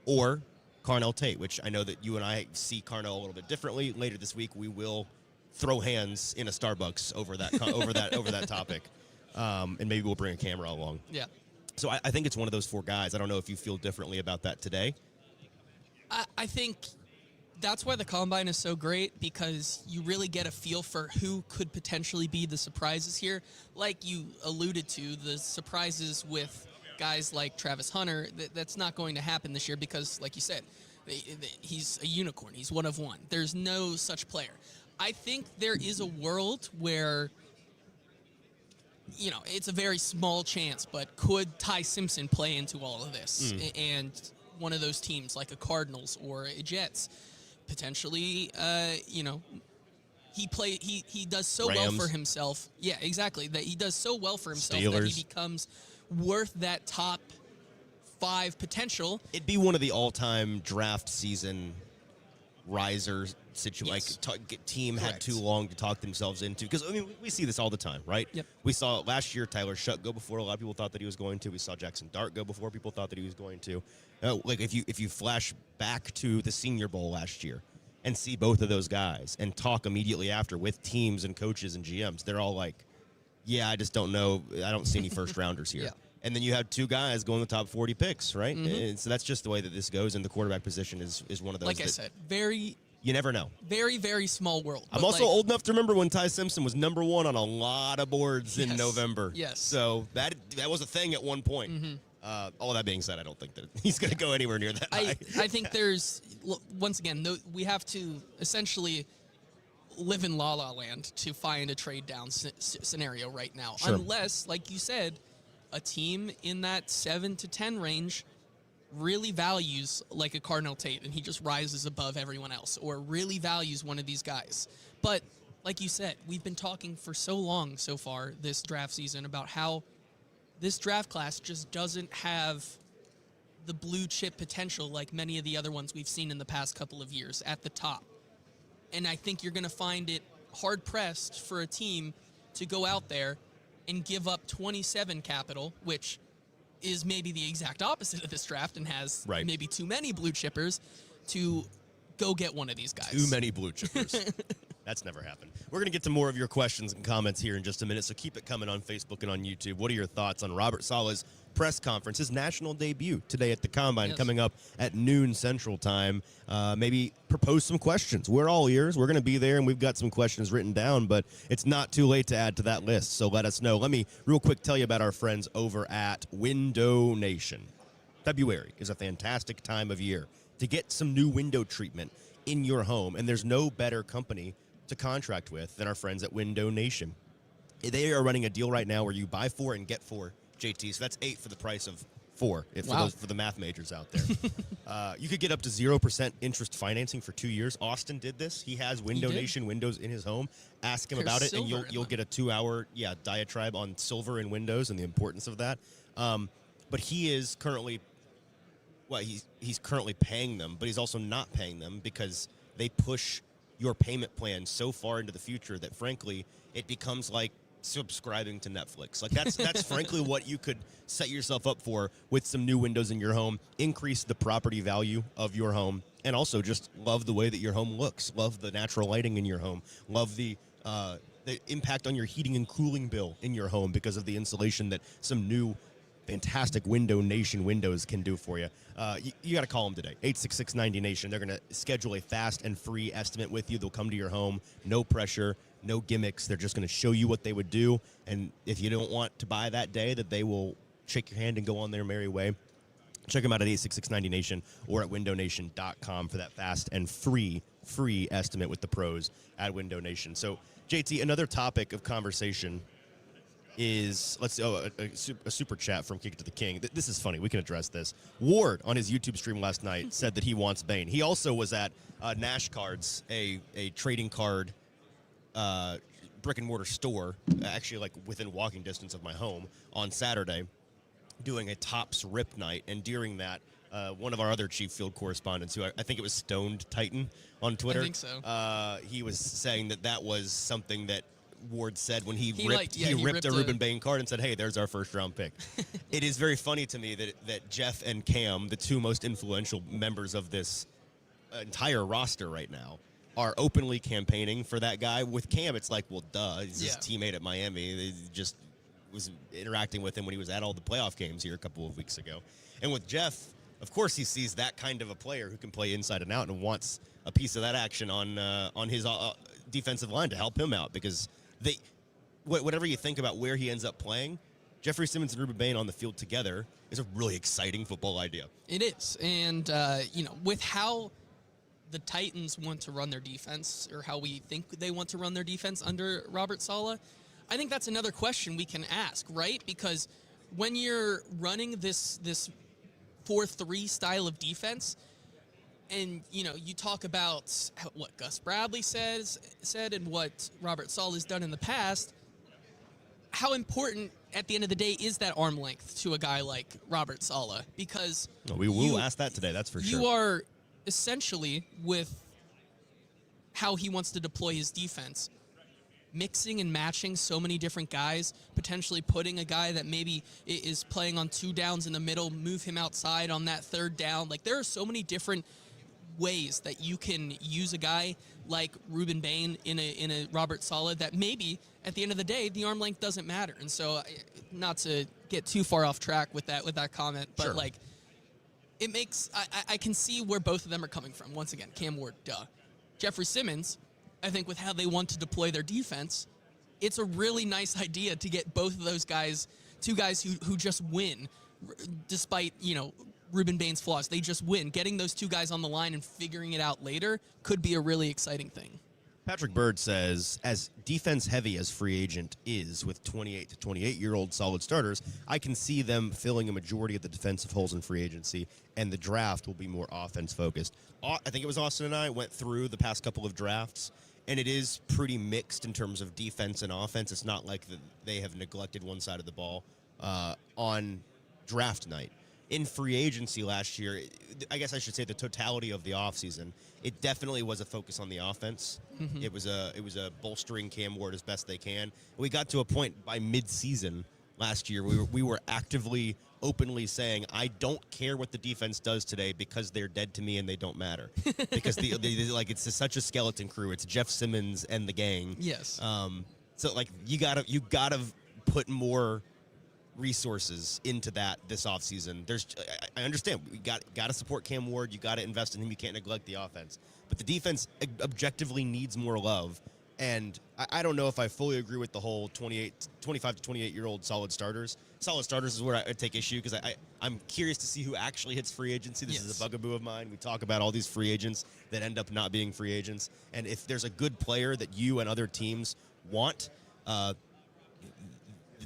or Carnell Tate, which I know that you and I see Carnell a little bit differently. Later this week, we will throw hands in a Starbucks over that over that topic. And maybe we'll bring a camera along. Yeah. So I think it's one of those 4 guys. I don't know if you feel differently about that today. I think that's why the Combine is so great, because you really get a feel for who could potentially be the surprises here. Like you alluded to, the surprises with guys like Travis Hunter, that's not going to happen this year because, like you said, he's a unicorn. He's one of one. There's no such player. I think there is a world where, it's a very small chance, but could Ty Simpson play into all of this? And one of those teams like a Cardinals or a Jets, potentially, he does so Rams. well for himself. Yeah, exactly. That he does so well for himself Steelers. that he becomes worth that top 5 potential. It'd be one of the all-time draft season riser situation. Like team Correct. had too long to talk themselves into, because I mean we see this all the time, right? Yep. We saw last year Tyler Shuck go before a lot of people thought that he was going to. We saw Jackson Dart go before people thought that he was going to. Like if you flash back to the Senior Bowl last year and see both of those guys and talk immediately after with teams and coaches and GMs, they're all like, yeah, I just don't know. I don't see any first rounders here. Yeah. And then you have 2 guys going the top 40 picks, right? And so that's just the way that this goes, and the quarterback position is one of those. Like I said, you never know. very, very small world. I'm also old enough to remember when Ty Simpson was number 1 on a lot of boards in November. Yes. So that was a thing at one point. All that being said, I don't think that he's going to go anywhere near that high. I think there's, once again, we have to essentially live in La La Land to find a trade down scenario right now. Sure. Unless, like you said, a team in that 7 to 10 range really values like a Carnell Tate and he just rises above everyone else, or really values one of these guys. But like you said, we've been talking for so long so far this draft season about how this draft class just doesn't have the blue chip potential like many of the other ones we've seen in the past couple of years at the top. And I think you're going to find it hard pressed for a team to go out there and give up 27 capital, which is maybe the exact opposite of this draft and has maybe too many blue chippers, to go get one of these guys. Too many blue chippers. That's never happened. We're going to get to more of your questions and comments here in just a minute, so keep it coming on Facebook and on YouTube. What are your thoughts on Robert Saleh's press conference, his national debut today at the Combine, coming up at noon Central Time? Maybe propose some questions. We're all ears. We're going to be there, and we've got some questions written down, but it's not too late to add to that list, so let us know. Let me real quick tell you about our friends over at Window Nation. February is a fantastic time of year to get some new window treatment in your home, and there's no better company to contract with than our friends at Window Nation. They are running a deal right now where you buy 4 and get 4, JT, so that's 8 for the price of 4 for the math majors out there. You could get up to 0% interest financing for 2 years. Austin did this. He has Window Nation windows in his home. Ask him about it, and you'll get a 2-hour diatribe on silver in windows and the importance of that. But he is currently, he's currently paying them, but he's also not paying them because they push your payment plan so far into the future that, frankly, it becomes like subscribing to Netflix. Like that's frankly what you could set yourself up for with some new windows in your home, increase the property value of your home, and also just love the way that your home looks, love the natural lighting in your home, love the impact on your heating and cooling bill in your home because of the insulation that some new fantastic Window Nation windows can do for you. You got to call them today, 866-90-NATION. They're going to schedule a fast and free estimate with you. They'll come to your home, no pressure, no gimmicks. They're just going to show you what they would do. And if you don't want to buy that day, that they will shake your hand and go on their merry way. Check them out at 866-90-NATION or at windownation.com for that fast and free estimate with the pros at Window Nation. So, JT, another topic of conversation is, a super chat from Kick It to the King. This is funny. We can address this. Ward, on his YouTube stream last night, said that he wants Bane. He also was at Nash Cards, a trading card brick and mortar store, actually like within walking distance of my home, on Saturday, doing a Topps Rip night. And during that, one of our other chief field correspondents, who I think it was Stoned Titan on Twitter. I think so. He was saying that was something that Ward said when he ripped a Ruben Bane card and said, "Hey, there's our first round pick." It is very funny to me that Jeff and Cam, the two most influential members of this entire roster right now, are openly campaigning for that guy. With Cam, it's like, well, duh, he's his teammate at Miami. He just was interacting with him when he was at all the playoff games here a couple of weeks ago. And with Jeff, of course, he sees that kind of a player who can play inside and out and wants a piece of that action on his defensive line to help him out, because whatever you think about where he ends up playing, Jeffrey Simmons and Ruben Bane on the field together is a really exciting football idea. It is. And, with how the Titans want to run their defense, or how we think they want to run their defense under Robert Saleh, I think that's another question we can ask, right? Because when you're running this 4-3 style of defense, and, you talk about what Gus Bradley said and what Robert Saleh has done in the past, how important at the end of the day is that arm length to a guy like Robert Saleh? Because we will ask that today, that's for sure. You are essentially, with how he wants to deploy his defense, mixing and matching so many different guys, potentially putting a guy that maybe is playing on 2 downs in the middle, move him outside on that 3rd down. Like, there are so many different ways that you can use a guy like Ruben Bane in a Robert Saleh, that maybe at the end of the day the arm length doesn't matter. And so, not to get too far off track with that comment, but sure, like, it makes I can see where both of them are coming from. Once again, Cam Ward, duh. Jeffrey Simmons, I think with how they want to deploy their defense, it's a really nice idea to get both of those guys, 2 guys who just win, despite, Ruben Bane's flaws. They just win. Getting those 2 guys on the line and figuring it out later could be a really exciting thing. Patrick Bird says, as defense-heavy as free agent is with 28 to 28-year-old solid starters, I can see them filling a majority of the defensive holes in free agency, and the draft will be more offense-focused. I think it was Austin and I went through the past couple of drafts, and it is pretty mixed in terms of defense and offense. It's not like they have neglected one side of the ball on draft night. In free agency last year, I guess I should say the totality of the offseason, it definitely was a focus on the offense. Mm-hmm. It was a bolstering Cam Ward as best they can. We got to a point by mid-season last year, we were actively, openly saying, I don't care what the defense does today because they're dead to me and they don't matter. Because it's such a skeleton crew. It's Jeff Simmons and the gang. Yes. So you gotta put more resources into that this offseason. I understand we got to support Cam Ward. You got to invest in him. You can't neglect the offense, but the defense objectively needs more love. And I don't know if I fully agree with the whole 25 to 28-year-old solid starters. Solid starters is where I take issue, because I'm curious to see who actually hits free agency. This is a bugaboo of mine. We talk about all these free agents that end up not being free agents, and if there's a good player that you and other teams want, the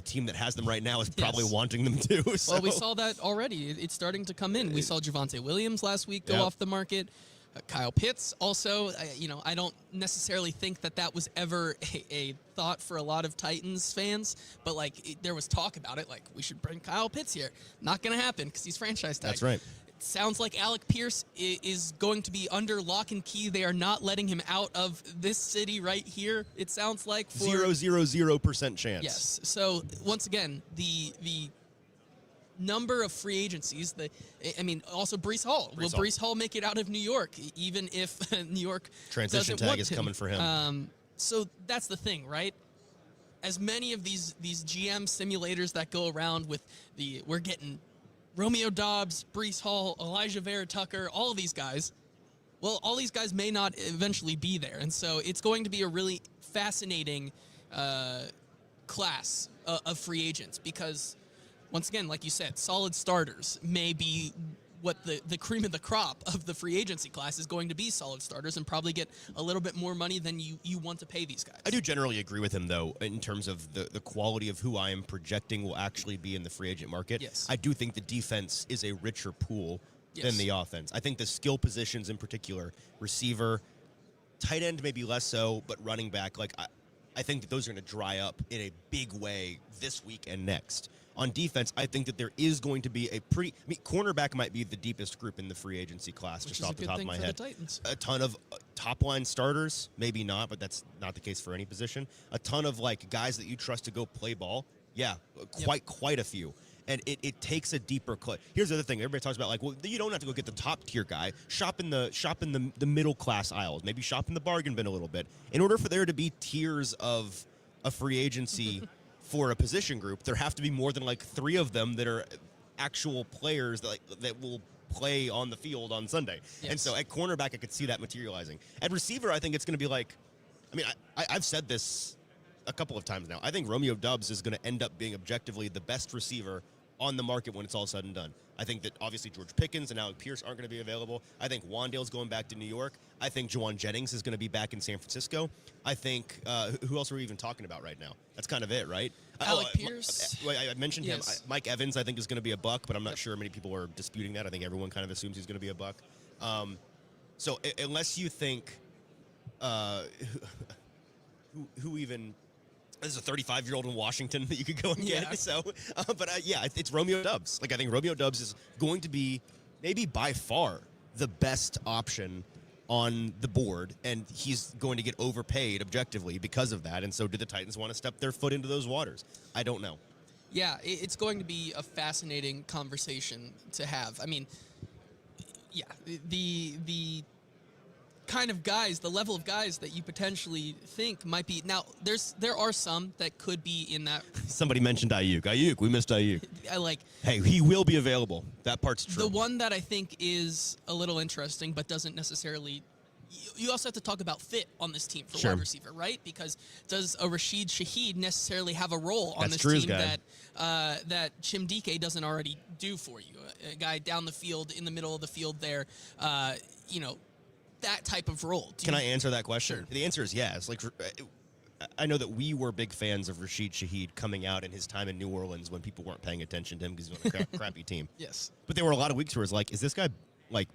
team that has them right now is probably wanting them too. So. Well, we saw that already. It's starting to come in. We saw Javonte Williams last week go off the market. Kyle Pitts also. I don't necessarily think that was ever a thought for a lot of Titans fans, but there was talk about it. We should bring Kyle Pitts here. Not going to happen because he's franchise tag. That's right. sounds like Alec Pierce is going to be under lock and key. They are not letting him out of this city right here. It sounds like for 0.000% chance. Yes. So once again, the number of free agencies. Also Breece Hall. Will Breece Hall make it out of New York, even if New York transition doesn't tag want is him? coming for him? So that's the thing, right? As many of these GM simulators that go around with we're getting Romeo Doubs, Breece Hall, Elijah Vera Tucker, all of these guys. Well, all these guys may not eventually be there, and so it's going to be a really fascinating class of free agents because, once again, like you said, solid starters may be what the cream of the crop of the free agency class is going to be. Solid starters and probably get a little bit more money than you want to pay these guys. I do generally agree with him, though, in terms of the quality of who I am projecting will actually be in the free agent market. Yes. I do think the defense is a richer pool Yes. than the offense. I think the skill positions in particular, receiver, tight end maybe less so, but running back, I think that those are going to dry up in a big way this week and next. On defense, I think that there is going to be cornerback might be the deepest group in the free agency class, Which just is off a the good top of thing my for head. the Titans. A ton of top-line starters, maybe not, but that's not the case for any position. A ton of, guys that you trust to go play ball. Yeah, quite a few. And it takes a deeper cut. Here's the other thing. Everybody talks about, you don't have to go get the top-tier guy. Shop in the middle-class aisles. Maybe shop in the bargain bin a little bit. In order for there to be tiers of a free agency for a position group, there have to be more than 3 of them that are actual players that will play on the field on Sunday. Yes. And so at cornerback, I could see that materializing. At receiver, I think it's going to be I've said this a couple of times now. I think Romeo Doubs is going to end up being objectively the best receiver on the market when it's all said and done. I think that obviously George Pickens and Alec Pierce aren't going to be available. I think Wandale's going back to New York. I think Juwan Jennings is going to be back in San Francisco. I think, who else are we even talking about right now? That's kind of it, right? Alec Pierce. I mentioned him. Yes. Mike Evans, I think, is going to be a buck, but I'm not sure many people are disputing that. I think everyone kind of assumes he's going to be a buck. So unless you think, who even... This is a 35-year-old in Washington that you could go and get. Yeah. So, it's Romeo Doubs. I think Romeo Doubs is going to be maybe by far the best option on the board, and he's going to get overpaid objectively because of that. And so do the Titans want to step their foot into those waters? I don't know. Yeah, it's going to be a fascinating conversation to have. I mean, yeah, the kind of guys, the level of guys that you potentially think might be. Now, there are some that could be in that. Somebody mentioned Ayuk. We missed Ayuk. Hey, he will be available. That part's true. The one that I think is a little interesting, but doesn't necessarily. You also have to talk about fit on this team for wide receiver, right? Because does a Rashid Shaheed necessarily have a role on this team that Chimdike doesn't already do for you? A guy down the field, in the middle of the field there, that type of role. Can I answer that question? Sure. The answer is yes. I know that we were big fans of Rashid Shaheed coming out in his time in New Orleans when people weren't paying attention to him because he was on a crappy team. Yes. But there were a lot of weeks where it's is this guy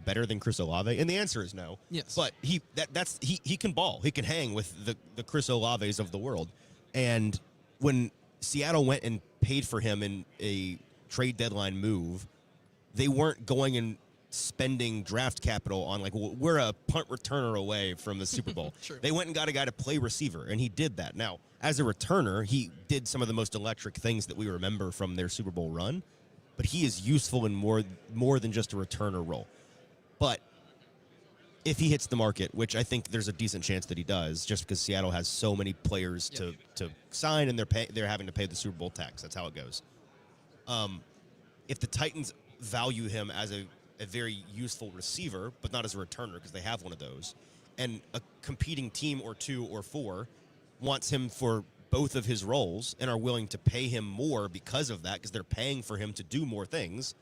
better than Chris Olave? And the answer is no. Yes. But he can ball. He can hang with the Chris Olaves of the world. And when Seattle went and paid for him in a trade deadline move, they weren't going and spending draft capital on we're a punt returner away from the Super Bowl. Sure. They went and got a guy to play receiver, and he did that. Now, as a returner, he did some of the most electric things that we remember from their Super Bowl run, but he is useful in more than just a returner role. But if he hits the market, which I think there's a decent chance that he does, just because Seattle has so many players to sign, and they're having to pay the Super Bowl tax. That's how it goes. If the Titans value him as a very useful receiver, but not as a returner because they have one of those, and a competing team or 2 or 4 wants him for both of his roles and are willing to pay him more because of that, because they're paying for him to do more things,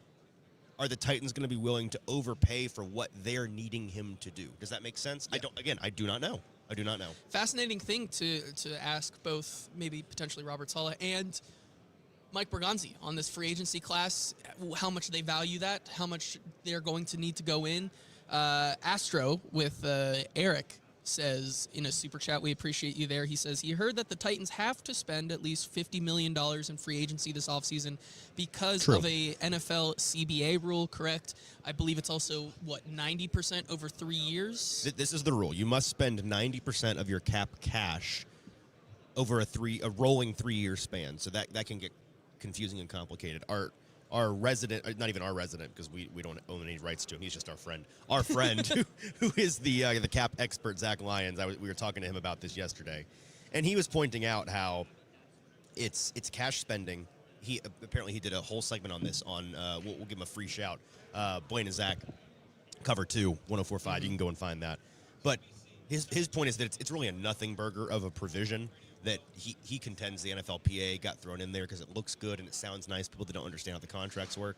are the Titans going to be willing to overpay for what they're needing him to do? Does that make sense? Yeah. I do not know. Fascinating thing to ask both maybe potentially Robert Saleh and Mike Bergonzi on this free agency class, how much they value that, how much they're going to need to go in. Astro with Eric says in a super chat, we appreciate you there. He says he heard that the Titans have to spend at least $50 million in free agency this offseason because of a NFL CBA rule, correct? I believe it's also, 90% over 3 years? This is the rule. You must spend 90% of your cap cash over a rolling 3-year span. So that can get confusing and complicated. Our resident, not even our resident, because we don't own any rights to him. He's just our friend. Our friend, who is the cap expert, Zach Lyons. We were talking to him about this yesterday, and he was pointing out how it's cash spending. He did a whole segment on this. We'll give him a free shout. Blaine and Zach, cover 2, 104.5. You can go and find that. But his point is that it's really a nothing burger of a provision that he contends the NFLPA got thrown in there because it looks good and it sounds nice. People that don't understand how the contracts work,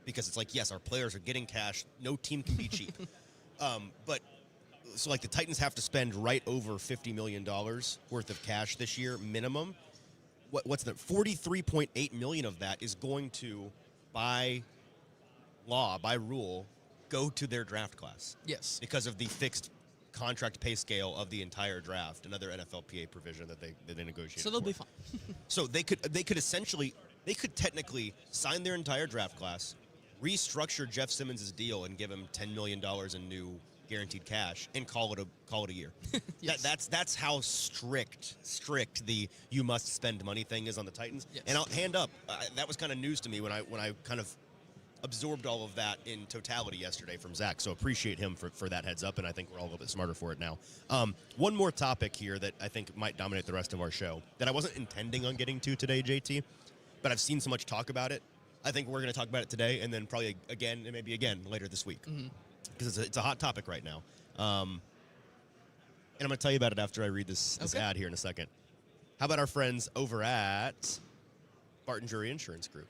because it's like, yes, our players are getting cash. No team can be cheap. But so like the Titans have to spend right over $50 million worth of cash this year minimum. What's that? $43.8 million of that is going to, by rule, go to their draft class. Yes. Because of the fixed contract pay scale of the entire draft, another NFLPA provision that they negotiated. So they'll be fine. So they could technically sign their entire draft class, restructure Jeff Simmons' deal and give him $10 million in new guaranteed cash and call it a year. Yes. That's how strict the you must spend money thing is on the Titans. Yes. And I'll hand up, that was kind of news to me when I kind of absorbed all of that in totality yesterday from Zach, so appreciate him for that heads up, and I think we're all a little bit smarter for it now. One more topic here that I think might dominate the rest of our show that I wasn't intending on getting to today, JT, but I've seen so much talk about it. I think we're going to talk about it today and then probably again and maybe again later this week because it's a hot topic right now. And I'm going to tell you about it after I read this ad here in a second. How about our friends over at Barton Jury Insurance Group?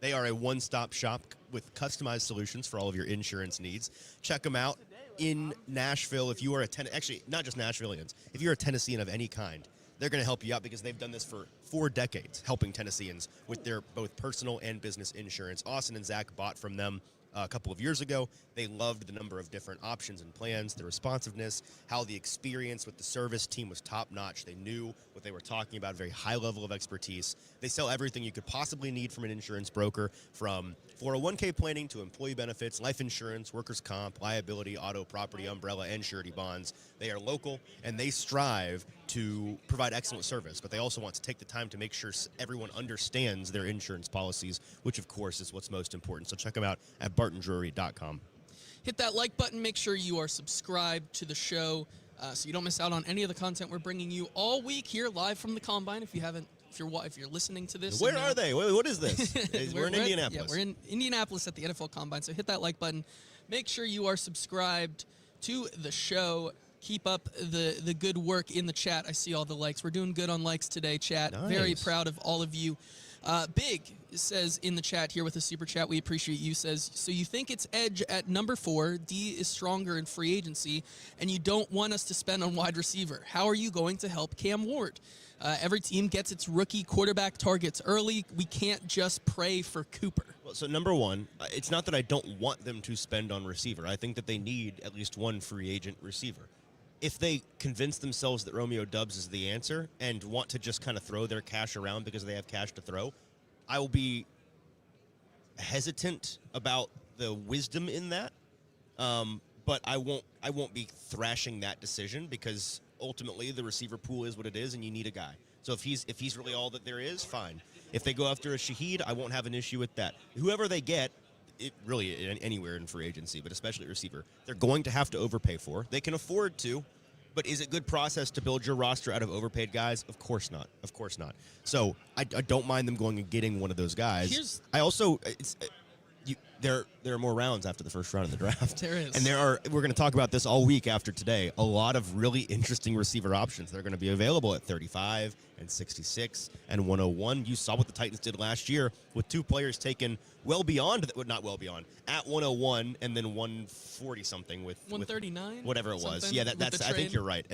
They are a one-stop shop with customized solutions for all of your insurance needs. Check them out in Nashville. If you are actually, not just Nashvillians, if you're a Tennessean of any kind, they're going to help you out because they've done this for 4 decades, helping Tennesseans with their both personal and business insurance. Austin and Zach bought from them a couple of years ago. They loved the number of different options and plans, the responsiveness, how the experience with the service team was top-notch. They knew what they were talking about, very high level of expertise. They sell everything you could possibly need from an insurance broker, from 401k planning to employee benefits, life insurance, workers' comp, liability, auto, property, umbrella, and surety bonds. They are local, and they strive to provide excellent service, but they also want to take the time to make sure everyone understands their insurance policies, which, of course, is what's most important. So check them out at bartondrury.com. Hit that like button. Make sure you are subscribed to the show so you don't miss out on any of the content we're bringing you all week here live from the Combine. If you're listening to this, where are they? What is this? We're in Indianapolis. Yeah, we're in Indianapolis at the NFL Combine. So hit that like button. Make sure you are subscribed to the show. Keep up the good work in the chat. I see all the likes. We're doing good on likes today, chat. Nice. Very proud of all of you. Big says in the chat here with a super chat, we appreciate you, says, so you think it's edge at number 4, D is stronger in free agency, and you don't want us to spend on wide receiver. How are you going to help Cam Ward? Every team gets its rookie quarterback targets early. We can't just pray for Cooper. Well, so number one, it's not that I don't want them to spend on receiver. I think that they need at least one free agent receiver. If they convince themselves that Romeo Doubs is the answer and want to just kind of throw their cash around because they have cash to throw, I will be hesitant about the wisdom in that. But I won't be thrashing that decision because ultimately the receiver pool is what it is and you need a guy. So if he's really all that there is, fine. If they go after a Shaheed, I won't have an issue with that. Whoever they get, it really anywhere in free agency, but especially receiver, they're going to have to overpay for. They can afford to, but is it good process to build your roster out of overpaid guys? Of course not. Of course not. So I don't mind them going and getting one of those guys. There are more rounds after the first round of the draft. There is. And we're going to talk about this all week after today, a lot of really interesting receiver options that are going to be available at 35 and 66 and 101. You saw what the Titans did last year with 2 players taken not well beyond, at 101 and then 140-something with 139? Whatever it was. Yeah, that's. I think you're right.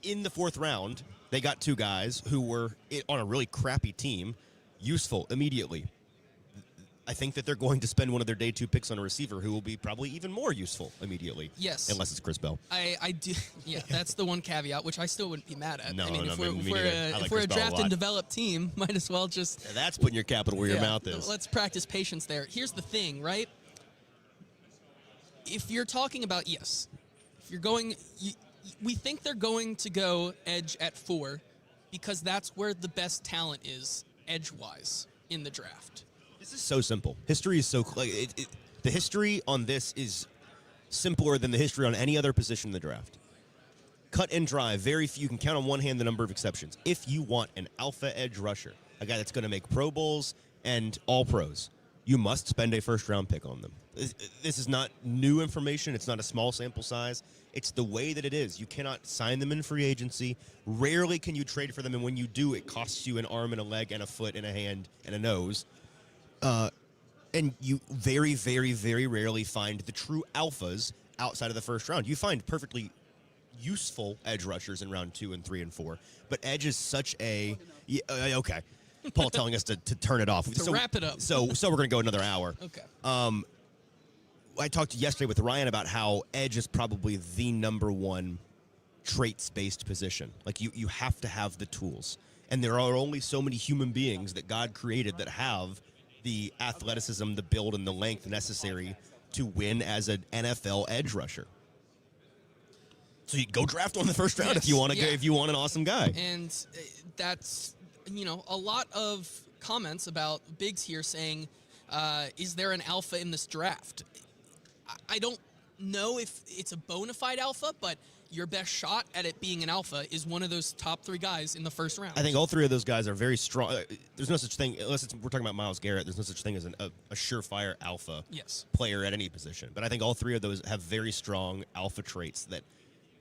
In the 4th round, they got 2 guys who were on a really crappy team, useful immediately. I think that they're going to spend one of their day 2 picks on a receiver who will be probably even more useful immediately. Yes. Unless it's Chris Bell. I do. Yeah, that's the one caveat, which I still wouldn't be mad at. No, I mean, no, if me neither. we're a draft and develop team, might as well just. Yeah, that's putting your capital where your mouth is. Let's practice patience there. Here's the thing, right? If you're talking about, if you're going, we think they're going to go edge at 4 because that's where the best talent is edge-wise in the draft. This is so simple. History is so the history on this is simpler than the history on any other position in the draft. Cut and dry. Very few. You can count on one hand the number of exceptions. If you want an alpha edge rusher, a guy that's going to make Pro Bowls and All Pros, you must spend a first-round pick on them. This is not new information. It's not a small sample size. It's the way that it is. You cannot sign them in free agency. Rarely can you trade for them, and when you do, it costs you an arm and a leg and a foot and a hand and a nose. And you very, very, very rarely find the true alphas outside of the first round. You find perfectly useful edge rushers in round 2 and 3 and 4, but edge is such a okay. Paul telling us to turn it off. To wrap it up. So we're going to go another hour. Okay. I talked yesterday with Ryan about how edge is probably the number 1 traits-based position. Like you have to have the tools, and there are only so many human beings that God created that have the athleticism, the build, and the length necessary to win as an NFL edge rusher. So you go draft one in the first round if you want if you want an awesome guy. And that's a lot of comments about Biggs here saying, is there an alpha in this draft? I don't know if it's a bona fide alpha, but your best shot at it being an alpha is one of those top 3 guys in the first round. I think all 3 of those guys are very strong. There's no such thing, unless we're talking about Myles Garrett, there's no such thing as a surefire alpha player at any position. But I think all 3 of those have very strong alpha traits that,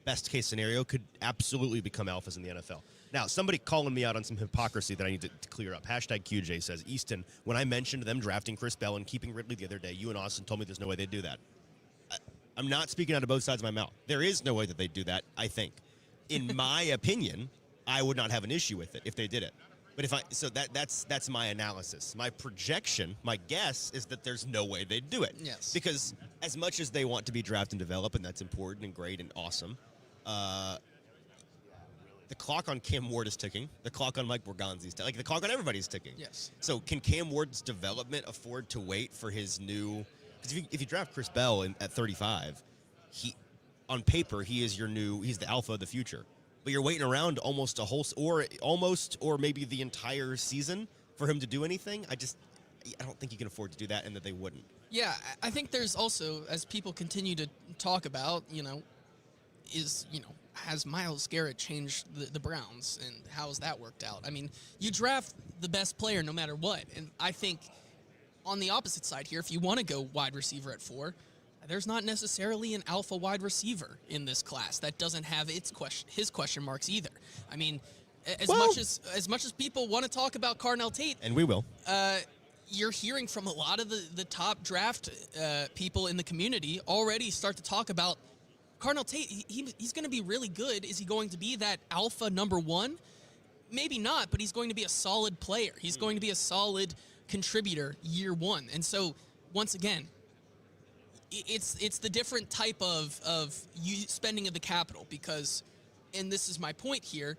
best case scenario, could absolutely become alphas in the NFL. Now, somebody calling me out on some hypocrisy that I need to clear up. Hashtag QJ says, Easton, when I mentioned them drafting Chris Bell and keeping Ridley the other day, you and Austin told me there's no way they'd do that. I'm not speaking out of both sides of my mouth. There is no way that they'd do that, I think. In my opinion, I would not have an issue with it if they did it. But that's my analysis. My projection, my guess is that there's no way they'd do it. Yes. Because as much as they want to be draft and develop, and that's important and great and awesome, the clock on Cam Ward is ticking. The clock on Mike Borgonzi's ticking. Like, the clock on everybody's ticking. Yes. So can Cam Ward's development afford to wait for his new... Because if you draft Chris Bell at 35, on paper, he's the alpha of the future. But you're waiting around almost or maybe the entire season for him to do anything. I don't think you can afford to do that, and that they wouldn't. Yeah, I think there's also, as people continue to talk about, has Myles Garrett changed the Browns, and how has that worked out? I mean, you draft the best player no matter what, and I think on the opposite side here, if you want to go wide receiver at 4, there's not necessarily an alpha wide receiver in this class that doesn't have his question marks either. I mean, as much as people want to talk about Carnell Tate, and we will, you're hearing from a lot of the top draft people in the community already start to talk about Carnell Tate. He's going to be really good. Is he going to be that alpha number 1? Maybe not, but he's going to be a solid player. He's going to be a solid contributor year 1. And so, once again, it's the different type of spending of the capital, because, and this is my point here,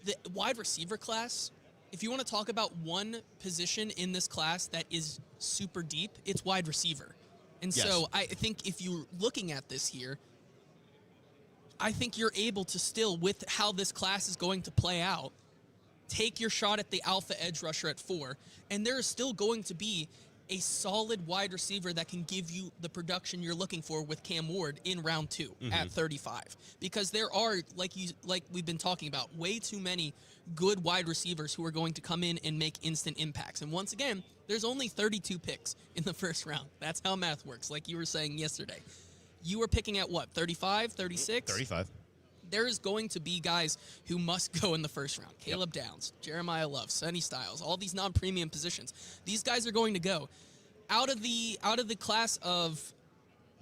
the wide receiver class, if you want to talk about one position in this class that is super deep, it's wide receiver. And so I think if you're looking at this here, I think you're able to still, with how this class is going to play out, take your shot at the alpha edge rusher at 4, and there is still going to be a solid wide receiver that can give you the production you're looking for with Cam Ward in round 2 at 35. Because there are, like we've been talking about, way too many good wide receivers who are going to come in and make instant impacts. And once again, there's only 32 picks in the first round. That's how math works, like you were saying yesterday. You were picking at what, 35, 36? 35. There is going to be guys who must go in the first round. Caleb Downs, Jeremiah Love, Sonny Styles, all these non-premium positions. These guys are going to go. Out of the class of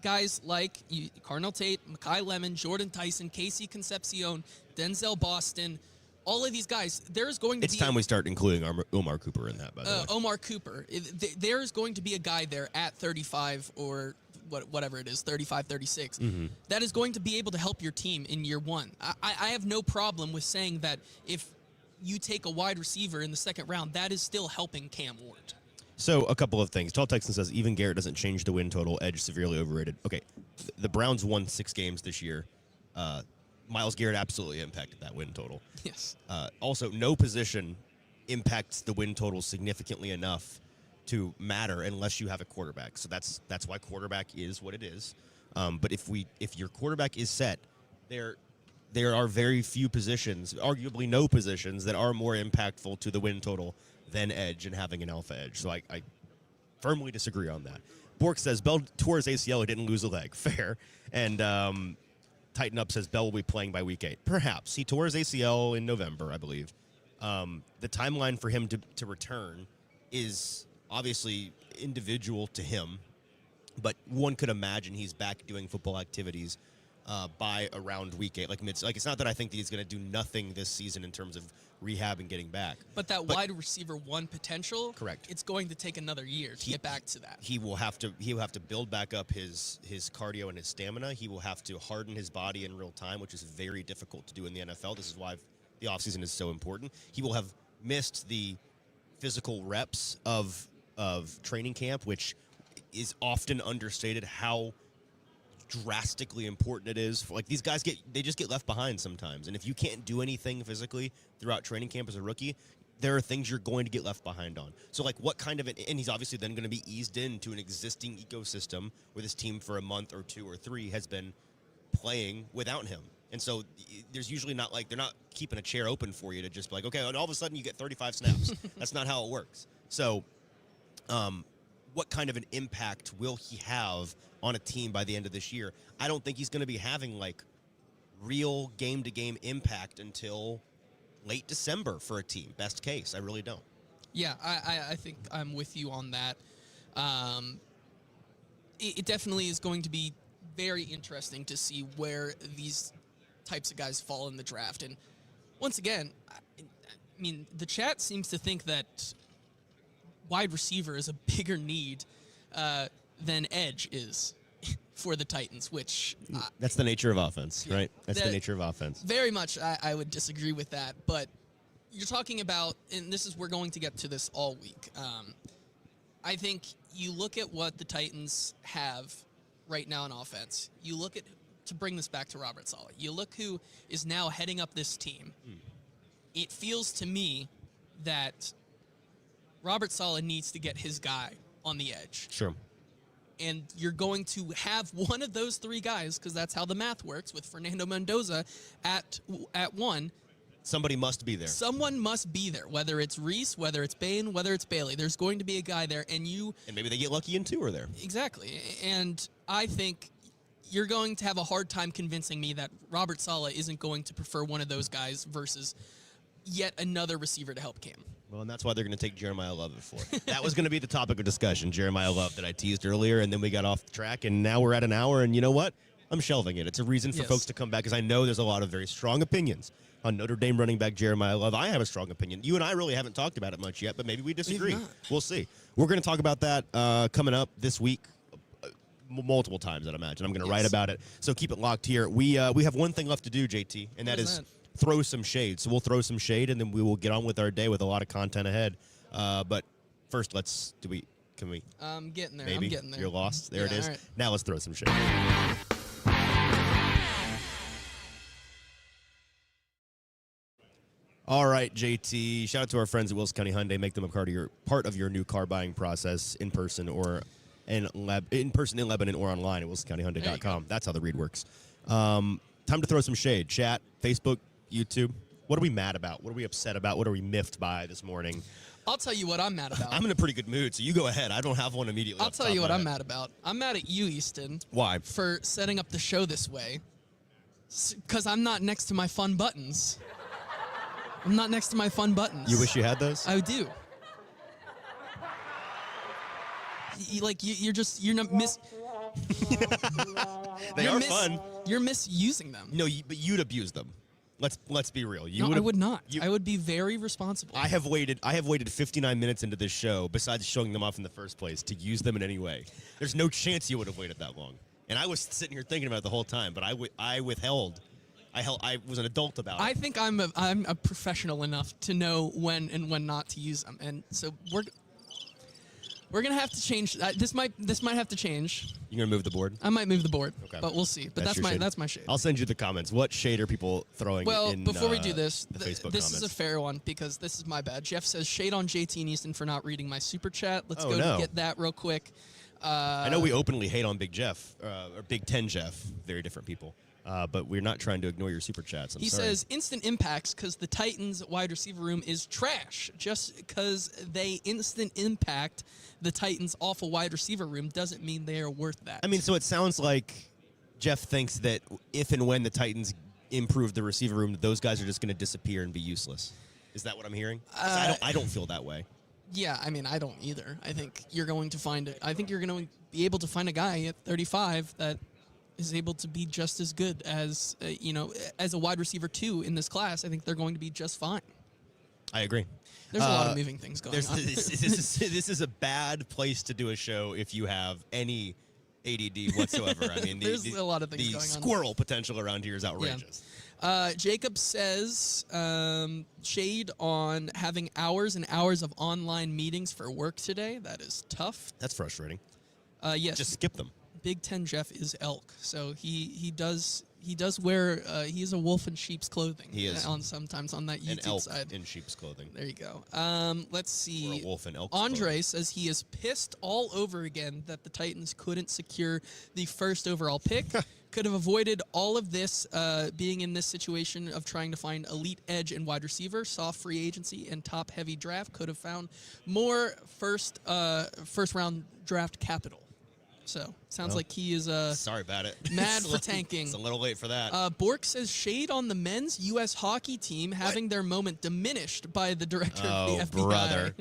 guys like Carnell Tate, Mekhi Lemon, Jordan Tyson, Casey Concepcion, Denzel Boston, all of these guys, there's going to It's be... time we start including Omar Cooper in that, by the way. Omar Cooper. There is going to be a guy there at 35 or whatever it is, 35, 36, that is going to be able to help your team in year one. I have no problem with saying that if you take a wide receiver in the second round, that is still helping Cam Ward. So a couple of things. Tall Texan says, even Garrett doesn't change the win total. Edge severely overrated. Okay, the Browns won 6 games this year. Myles Garrett absolutely impacted that win total. Yes. Also, no position impacts the win total significantly enough to matter unless you have a quarterback. So that's why quarterback is what it is. But if your quarterback is set, there are very few positions, arguably no positions, that are more impactful to the win total than edge and having an alpha edge. So I firmly disagree on that. Bork says Bell tore his ACL, he didn't lose a leg. Fair. And Tighten Up says Bell will be playing by week 8. Perhaps. He tore his ACL in November, I believe. The timeline for him to return is obviously individual to him, but one could imagine he's back doing football activities by around week 8. Like it's not that I think that he's going to do nothing this season in terms of rehab and getting back. But wide receiver 1 potential, correct. It's going to take another year to get back to that. He will have to build back up his cardio and his stamina. He will have to harden his body in real time, which is very difficult to do in the NFL. This is why the offseason is so important. He will have missed the physical reps of training camp, which is often understated how drastically important it is. Like, these guys just get left behind sometimes, and if you can't do anything physically throughout training camp as a rookie, there are things you're going to get left behind on. So, like, what kind of and he's obviously then going to be eased into an existing ecosystem where this team for a month or 2 or 3 has been playing without him. And so there's usually not, like, they're not keeping a chair open for you to just be like, okay, and all of a sudden you get 35 snaps. That's not how it works. So what kind of an impact will he have on a team by the end of this year? I don't think he's going to be having, like, real game-to-game impact until late December for a team. Best case. I really don't. Yeah, I think I'm with you on that. It definitely is going to be very interesting to see where these types of guys fall in the draft. And once again, I mean, the chat seems to think that wide receiver is a bigger need than edge is for the Titans, which... that's the nature of offense, right? That's the nature of offense. Very much I would disagree with that, but you're talking about, and we're going to get to this all week. I think you look at what the Titans have right now in offense. You look at, to bring this back to Robert Saleh, you look who is now heading up this team. It feels to me that Robert Saleh needs to get his guy on the edge. Sure. And you're going to have one of those 3 guys, because that's how the math works, with Fernando Mendoza at 1. Somebody must be there. Someone must be there, whether it's Reese, whether it's Bain, whether it's Bailey. There's going to be a guy there, and maybe they get lucky and 2 are there. Exactly. And I think you're going to have a hard time convincing me that Robert Saleh isn't going to prefer one of those guys versus yet another receiver to help Cam. Well, and that's why they're going to take Jeremiah Love at 4. That was going to be the topic of discussion, Jeremiah Love, that I teased earlier, and then we got off the track, and now we're at an hour, and you know what? I'm shelving it. It's a reason for folks to come back, because I know there's a lot of very strong opinions on Notre Dame running back Jeremiah Love. I have a strong opinion. You and I really haven't talked about it much yet, but maybe we disagree. We'll see. We're going to talk about that coming up this week. Multiple times, I'd imagine. I'm going to write about it. So keep it locked here. We have one thing left to do, JT, and that is throw some shade. So we'll throw some shade, and then we will get on with our day with a lot of content ahead. But first, can we? I'm getting there. Maybe. I'm getting there. You're lost. There it is. Right. Now let's throw some shade. All right, JT. Shout out to our friends at Wilson County Hyundai. Make them a part of your new car buying process in person or in Lebanon or online at wilsoncountyhyundai.com. That's how the read works. Time to throw some shade. Chat, Facebook, YouTube. What are we mad about? What are we upset about? What are we miffed by this morning? I'll tell you what I'm mad about. I'm in a pretty good mood, so you go ahead. I don't have one immediately. I'll tell you what I'm mad about. I'm mad at you, Easton. Why? For setting up the show this way. Because I'm not next to my fun buttons. I'm not next to my fun buttons. You wish you had those? I do. You're not They are fun. You're misusing them. No, but you'd abuse them. Let's be real. I would not. I would be very responsible. I have waited 59 minutes into this show, besides showing them off in the first place, to use them in any way. There's no chance you would have waited that long. And I was sitting here thinking about it the whole time, but I withheld. I was an adult about it. I think I'm a professional enough to know when and when not to use them, and so we're gonna have to change. This might have to change. You're gonna move the board? I might move the board, okay. But we'll see. But that's my shade. I'll send you the comments. What shade are people throwing? Well, in, before we do this, this comments? Is a fair one because this is my bad. Jeff says shade on JT and Easton for not reading my super chat. Let's get that real quick. I know we openly hate on Big Jeff or Big Ten Jeff. Very different people. But we're not trying to ignore your super chats. He says instant impacts because the Titans wide receiver room is trash. Just because they instant impact the Titans awful wide receiver room doesn't mean they are worth that. I mean, so it sounds like Jeff thinks that if and when the Titans improve the receiver room, those guys are just going to disappear and be useless. Is that what I'm hearing? I don't feel that way. Yeah, I mean, I don't either. I think you're going to be able to find a guy at 35 that is able to be just as good as as a wide receiver 2 in this class. I think they're going to be just fine. I agree. There's a lot of moving things going on. This is a bad place to do a show if you have any ADD whatsoever. I mean, there's a lot of things going on. The squirrel potential around here is outrageous. Yeah. Jacob says shade on having hours and hours of online meetings for work today. That is tough. That's frustrating. Yes. Just skip them. Big Ten Jeff is elk, so he does wear he is a wolf in sheep's clothing. He is sometimes on that YouTube an elk side. in sheep's clothing. There you go. Let's see. Or a wolf in elk's Andre clothing. says he is pissed all over again that the Titans couldn't secure the first overall pick. Could have avoided all of this being in this situation of trying to find elite edge and wide receiver, soft free agency, and top heavy draft. Could have found more first round draft capital. So, sounds like he is sorry about it. Mad for tanking. It's a little late for that. Bork says shade on the men's U.S. hockey team having their moment diminished by the director of the FBI. Brother.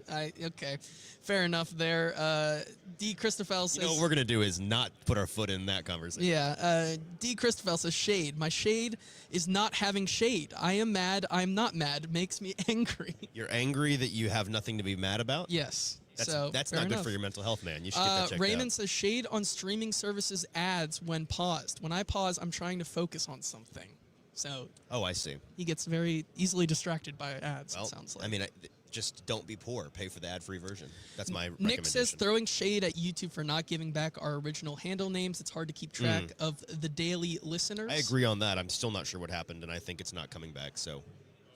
Okay, fair enough there. D. Christophel says... what we're going to do is not put our foot in that conversation. Yeah, D. Christophel says shade. My shade is not having shade. I am mad. I'm not mad. It makes me angry. You're angry that you have nothing to be mad about? Yes. That's not good for your mental health, man. You should get that checked Raymond out. says shade on streaming services ads when paused. When I pause, I'm trying to focus on something. So. Oh, I see. He gets very easily distracted by ads. Well, it sounds like. I mean, just don't be poor. Pay for the ad-free version. That's my recommendation. Nick says throwing shade at YouTube for not giving back our original handle names. It's hard to keep track of the daily listeners. I agree on that. I'm still not sure what happened, and I think it's not coming back. So.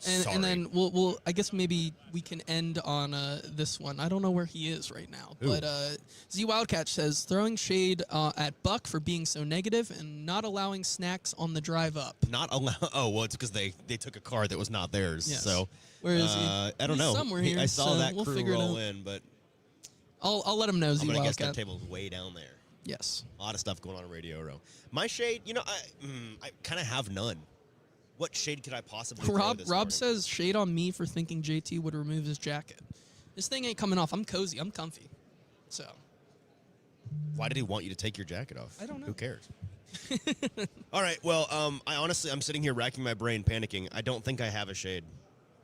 And then we'll I guess maybe we can end on this one. I don't know where he is right now, but Z Wildcat says throwing shade at Buck for being so negative and not allowing snacks on the drive up. Oh, well, it's because they took a car that was not theirs. Yes. So where is he? I don't know. Somewhere here. I saw that we'll crew roll in, but I'll let him know. Z I'm gonna Wildcat. guess that table's way down there. Yes. A lot of stuff going on in Radio Row. My shade, I kind of have none. What shade could I possibly throw this Rob morning? says shade on me for thinking JT would remove his jacket. This thing ain't coming off. I'm cozy. I'm comfy. So. Why did he want you to take your jacket off? I don't know. Who cares? All right. Well, I'm sitting here racking my brain, panicking. I don't think I have a shade.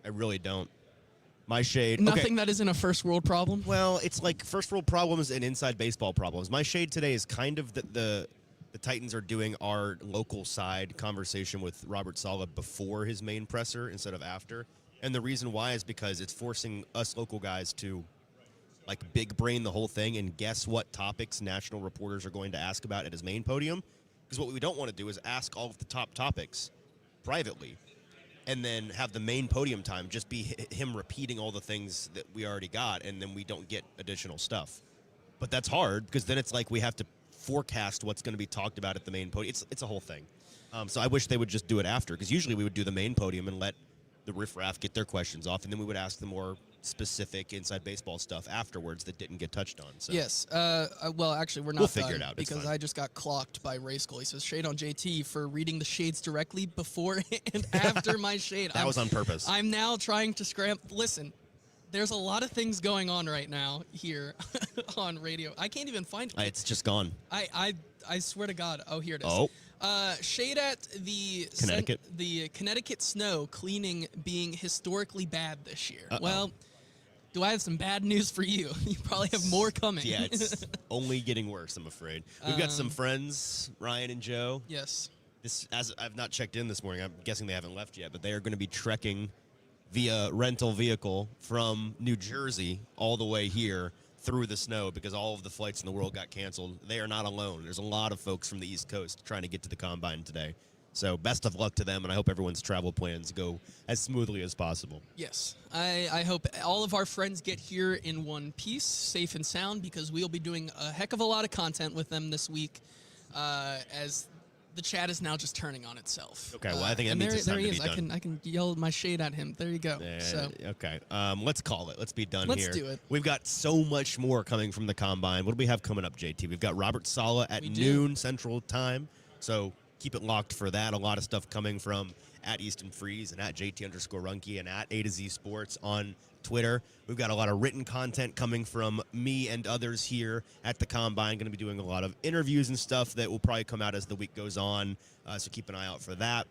I really don't. My shade. Nothing that isn't a first world problem. Well, it's like first world problems and inside baseball problems. My shade today is kind of the Titans are doing our local side conversation with Robert Saleh before his main presser instead of after. And the reason why is because it's forcing us local guys to like big brain the whole thing and guess what topics national reporters are going to ask about at his main podium. Because what we don't want to do is ask all of the top topics privately and then have the main podium time just be him repeating all the things that we already got, and then we don't get additional stuff. But that's hard because then it's like we have to forecast what's going to be talked about at the main podium. It's a whole thing. So I wish they would just do it after, because usually we would do the main podium and let the riffraff get their questions off, and then we would ask the more specific inside baseball stuff afterwards that didn't get touched on. So. Yes. Well, actually, we're not We'll figure it out. It's because fine. I just got clocked by Ray Skull. He says shade on JT for reading the shades directly before and after my shade. That was on purpose. I'm now trying to scramble. Listen, there's a lot of things going on right now here on radio. I can't even find it. It's just gone. I I swear to God. Oh, here it is. Oh. Shade at the Connecticut. the Connecticut snow cleaning being historically bad this year. Uh-oh. Well, do I have some bad news for you? You probably have more coming. Yeah, it's only getting worse, I'm afraid. We've got some friends, Ryan and Joe. Yes. As I've not checked in this morning, I'm guessing they haven't left yet, but they are going to be trekking via rental vehicle from New Jersey all the way here through the snow because all of the flights in the world got canceled. They are not alone. There's a lot of folks from the East Coast trying to get to the Combine today. So best of luck to them, and I hope everyone's travel plans go as smoothly as possible. Yes. I hope all of our friends get here in one piece, safe and sound, because we'll be doing a heck of a lot of content with them this week as the chat is now just turning on itself. Okay, well, I think that means it's time to be done. I can yell my shade at him. There you go. Okay, let's call it. Let's be done Let's here. do it. We've got so much more coming from the Combine. What do we have coming up, JT? We've got Robert Saleh at noon Central Time, so keep it locked for that. A lot of stuff coming from at Easton Freeze and at JT_Runke and at A to Z Sports on Twitter. We've got a lot of written content coming from me and others here at the Combine. Going to be doing a lot of interviews and stuff that will probably come out as the week goes on, so keep an eye out for that.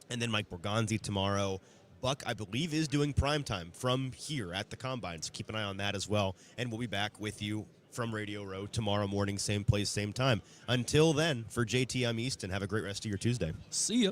And then Mike Borgonzi tomorrow. Buck, I believe, is doing primetime from here at the Combine, so keep an eye on that as well. And we'll be back with you from Radio Row tomorrow morning, same place, same time. Until then, for JT, I'm Easton. Have a great rest of your Tuesday. See ya.